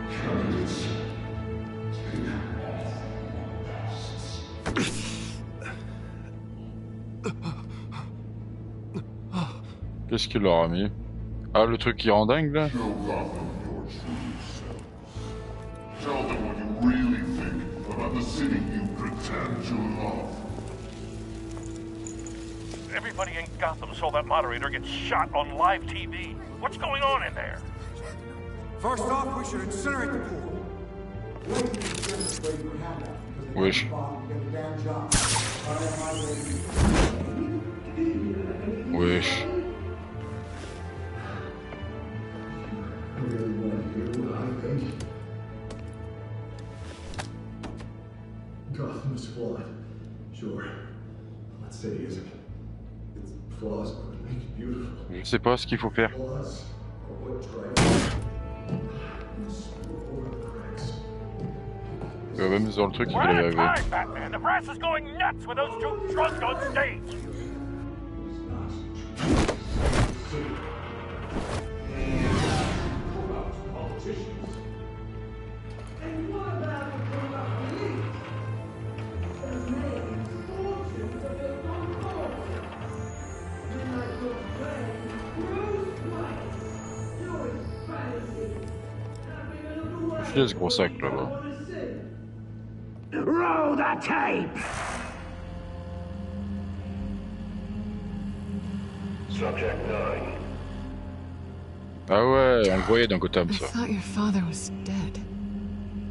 Candidates, Qu'est-ce qu'il leur a mis? Ah, le truc qui rend dingue là? show Gotham your true selves. Tell them what you really think about the city you pretend to love. Everybody in Gotham saw that moderator get shot on live TV. What's going on in there? First off, we should incinerate the pool. Wesh. Wesh. Gotham is flawed. Sure. That city isn't. Its flaws would make it beautiful. Je sais pas ce qu'il faut faire. Flaws are what drive Même dans le truc, il va y arriver. Batman! The press is going nuts with those two drunks on stage! Ce gros sac là-bas. Roll the tape! Subject 9. Ah ouais, on le voyait dans Gotham I ça. thought your father was dead.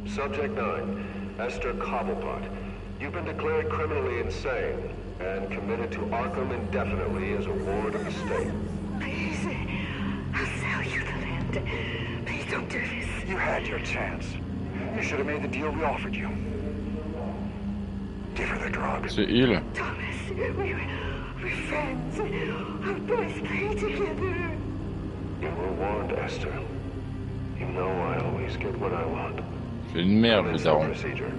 Subject 9, Esther Cobblepot. You've been declared criminally insane and committed to Arkham indefinitely as a ward of the state. Please, I'll sell you the land. Please don't do this. You had your chance. You should have made the deal we offered you. Give her the drug. C'est il. Thomas, we're friends. Our boys play together. You were warned, Esther. You know I always get what I want. C'est une merde le daron. Procedure.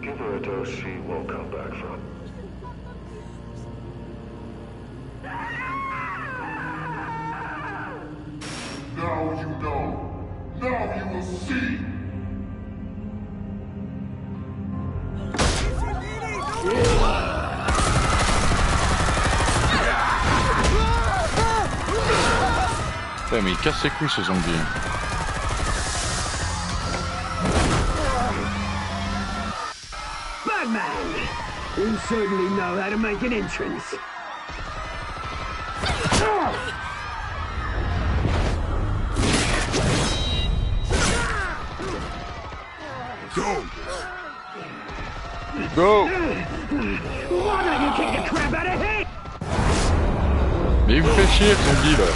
Give her a dose she won't come back from. Now you know. Now you will see. Ouais, mais il casse ses couilles ce zombie. Batman! You certainly know how to make an entrance. Go! Go! Why don't you kick the crap out of him? Mais il me fait chier le zombie là.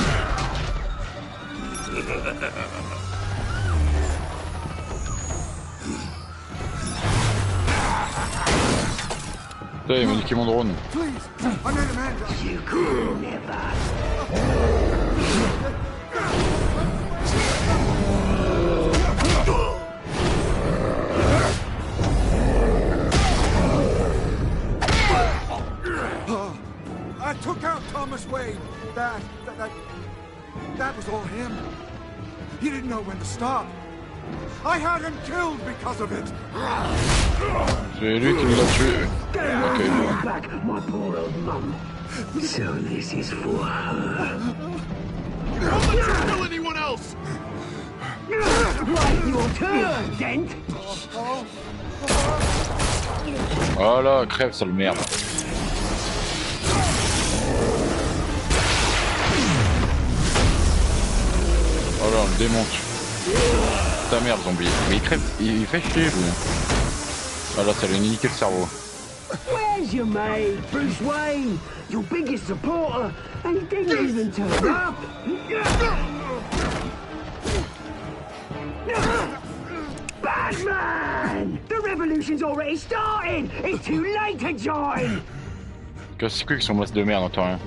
Putain, il m'a niqué mon drone. You could never. I took out Thomas Wayne. That was all him. He didn't know when to stop. I had him killed because of it. C'est lui qui nous a tués. Ok. Back, my poor old mum. So this is for her. Don't let you kill anyone else! Right, your turn, Dent. Voilà, crève, sale merde. Voilà, on le démonte. Ta merde, zombie. Mais il crève, il fait chier, lui. Voilà, ça lui a niqué le cerveau. Where's your mate, Bruce Wayne? Your biggest supporter, and he didn't even turn up. Batman! The revolution's already started! It's too late to join! Casse-couille que son masse de merde, entend rien.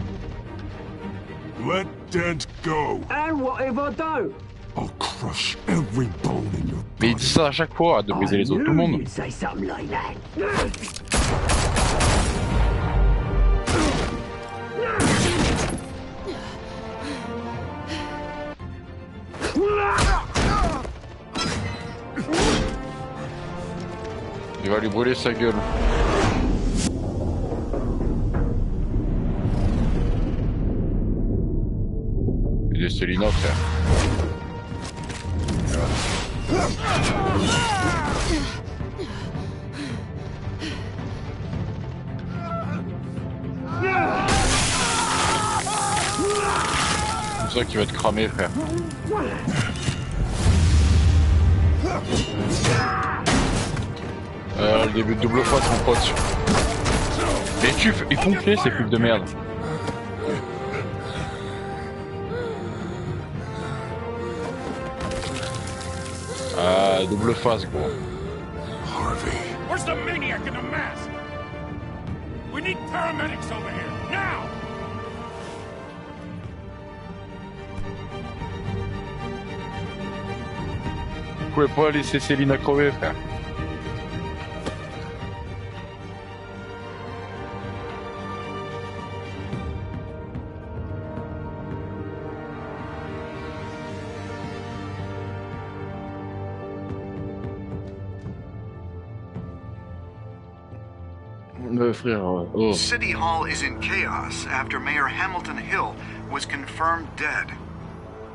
Let Dent go. And what if I don't? I'll crush every bone in your Mais il dit ça à chaque fois, arrête de briser les autres, tout le monde. You'd say something like that. Il va lui brûler sa gueule. Il est Célina, frère. C'est ça qui va te cramer, frère. Le début de double face, mon pote. Ils font chier ces pubs de merde. Double face, gros. Harvey. Where's the maniac in the mask? We need paramedics over here, now! Vous pouvez pas laisser Selina crever, frère. Frère, oh. City Hall is in chaos after Mayor Hamilton Hill was confirmed dead.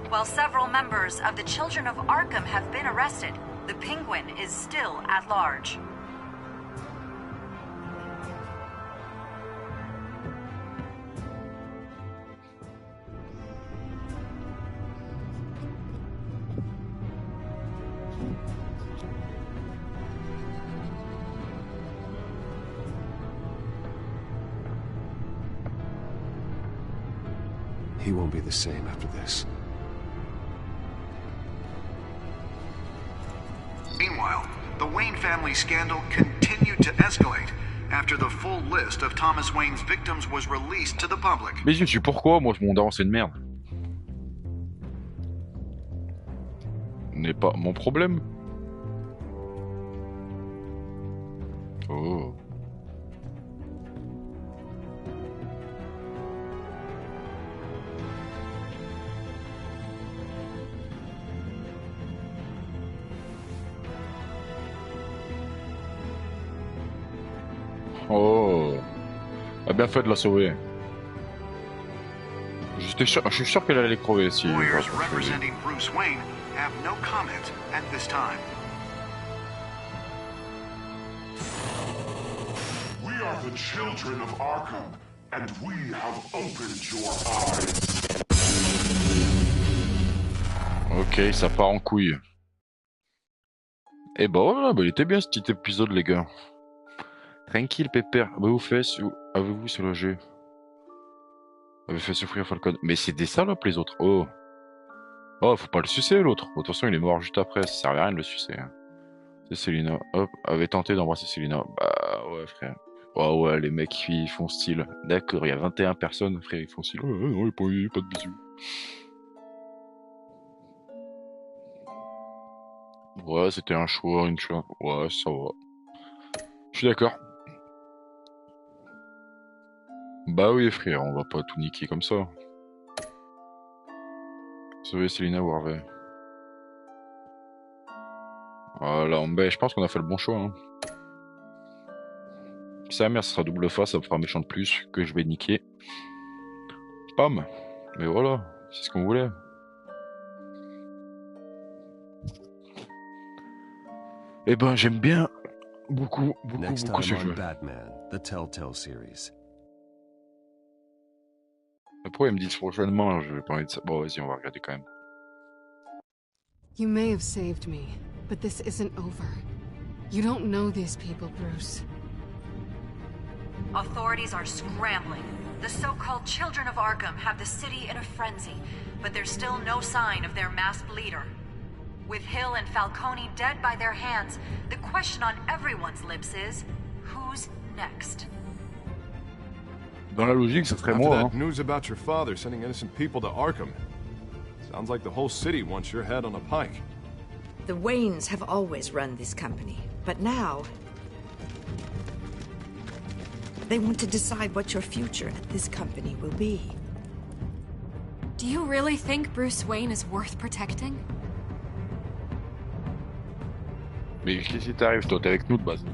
While several members of the Children of Arkham have been arrested, the Penguin is still at large. He won't be the same after this. Meanwhile, the Wayne family scandal continued to escalate after the full list of Thomas Wayne's victims was released to the public. Mais je sais pourquoi, moi, mon daron, c'est une merde. N'est pas mon problème. Oh. Oh, a bien fait de la sauver. Je suis sûr qu'elle allait crever si. Lawyers representing Bruce Wayne have no comment at this time. We are the children of Arkham, and we have opened your eyes. Ok, ça part en couille. Et bah voilà, bah il était bien ce petit épisode, les gars. Tranquille, pépère. Avez-vous soulagé? Avez fait souffrir Falcone. Mais c'est des salopes, les autres. Oh. Oh, faut pas le sucer, l'autre. De toute façon, il est mort juste après. Ça servait à rien de le sucer. Hein. C'est Selina. Hop, avait tenté d'embrasser Selina. Bah ouais, frère. Oh ouais, les mecs, ils font style. D'accord, il y a 21 personnes, frère, ils font style. Ouais, non, il n'y a pas de bisous. Ouais, c'était un choix, une choix. Ouais, ça va. Je suis d'accord. Bah oui, frère, on va pas tout niquer comme ça. Sauver Selina ou Harvey. Voilà, bah, je pense qu'on a fait le bon choix. Hein. Sa mère, ce sera double face, ça me fera un méchant de plus que je vais niquer. Pam. Mais voilà, c'est ce qu'on voulait. Eh ben, j'aime bien beaucoup ce jeu. Batman, the Telltales series. Pourquoi ils me disent prochainement, je vais pas envie de ça. Bon, vas-y, on va regarder quand même. You may have saved me, but this isn't over. You don't know these people, Bruce. Authorities are scrambling. The so-called Children of Arkham have the city in a frenzy, but there's still no sign of their masked leader. With Hill and Falcone dead by their hands, the question on everyone's lips is, who's next? Dans la logique, ça serait moi. Hein. News about your father sending innocent people to Arkham. Sounds like the whole city wants your head on a pike. The Waynes have always run this company, but now they want to decide what your future at this company will be. Do you really think Bruce Wayne is worth protecting? Mais qu'est-ce qui t'arrive, toi? T'es avec nous de base.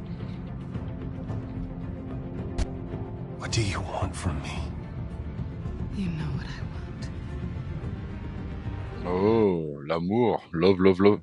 What do you want from me? You know what I want. Oh, l'amour. Love, love, love.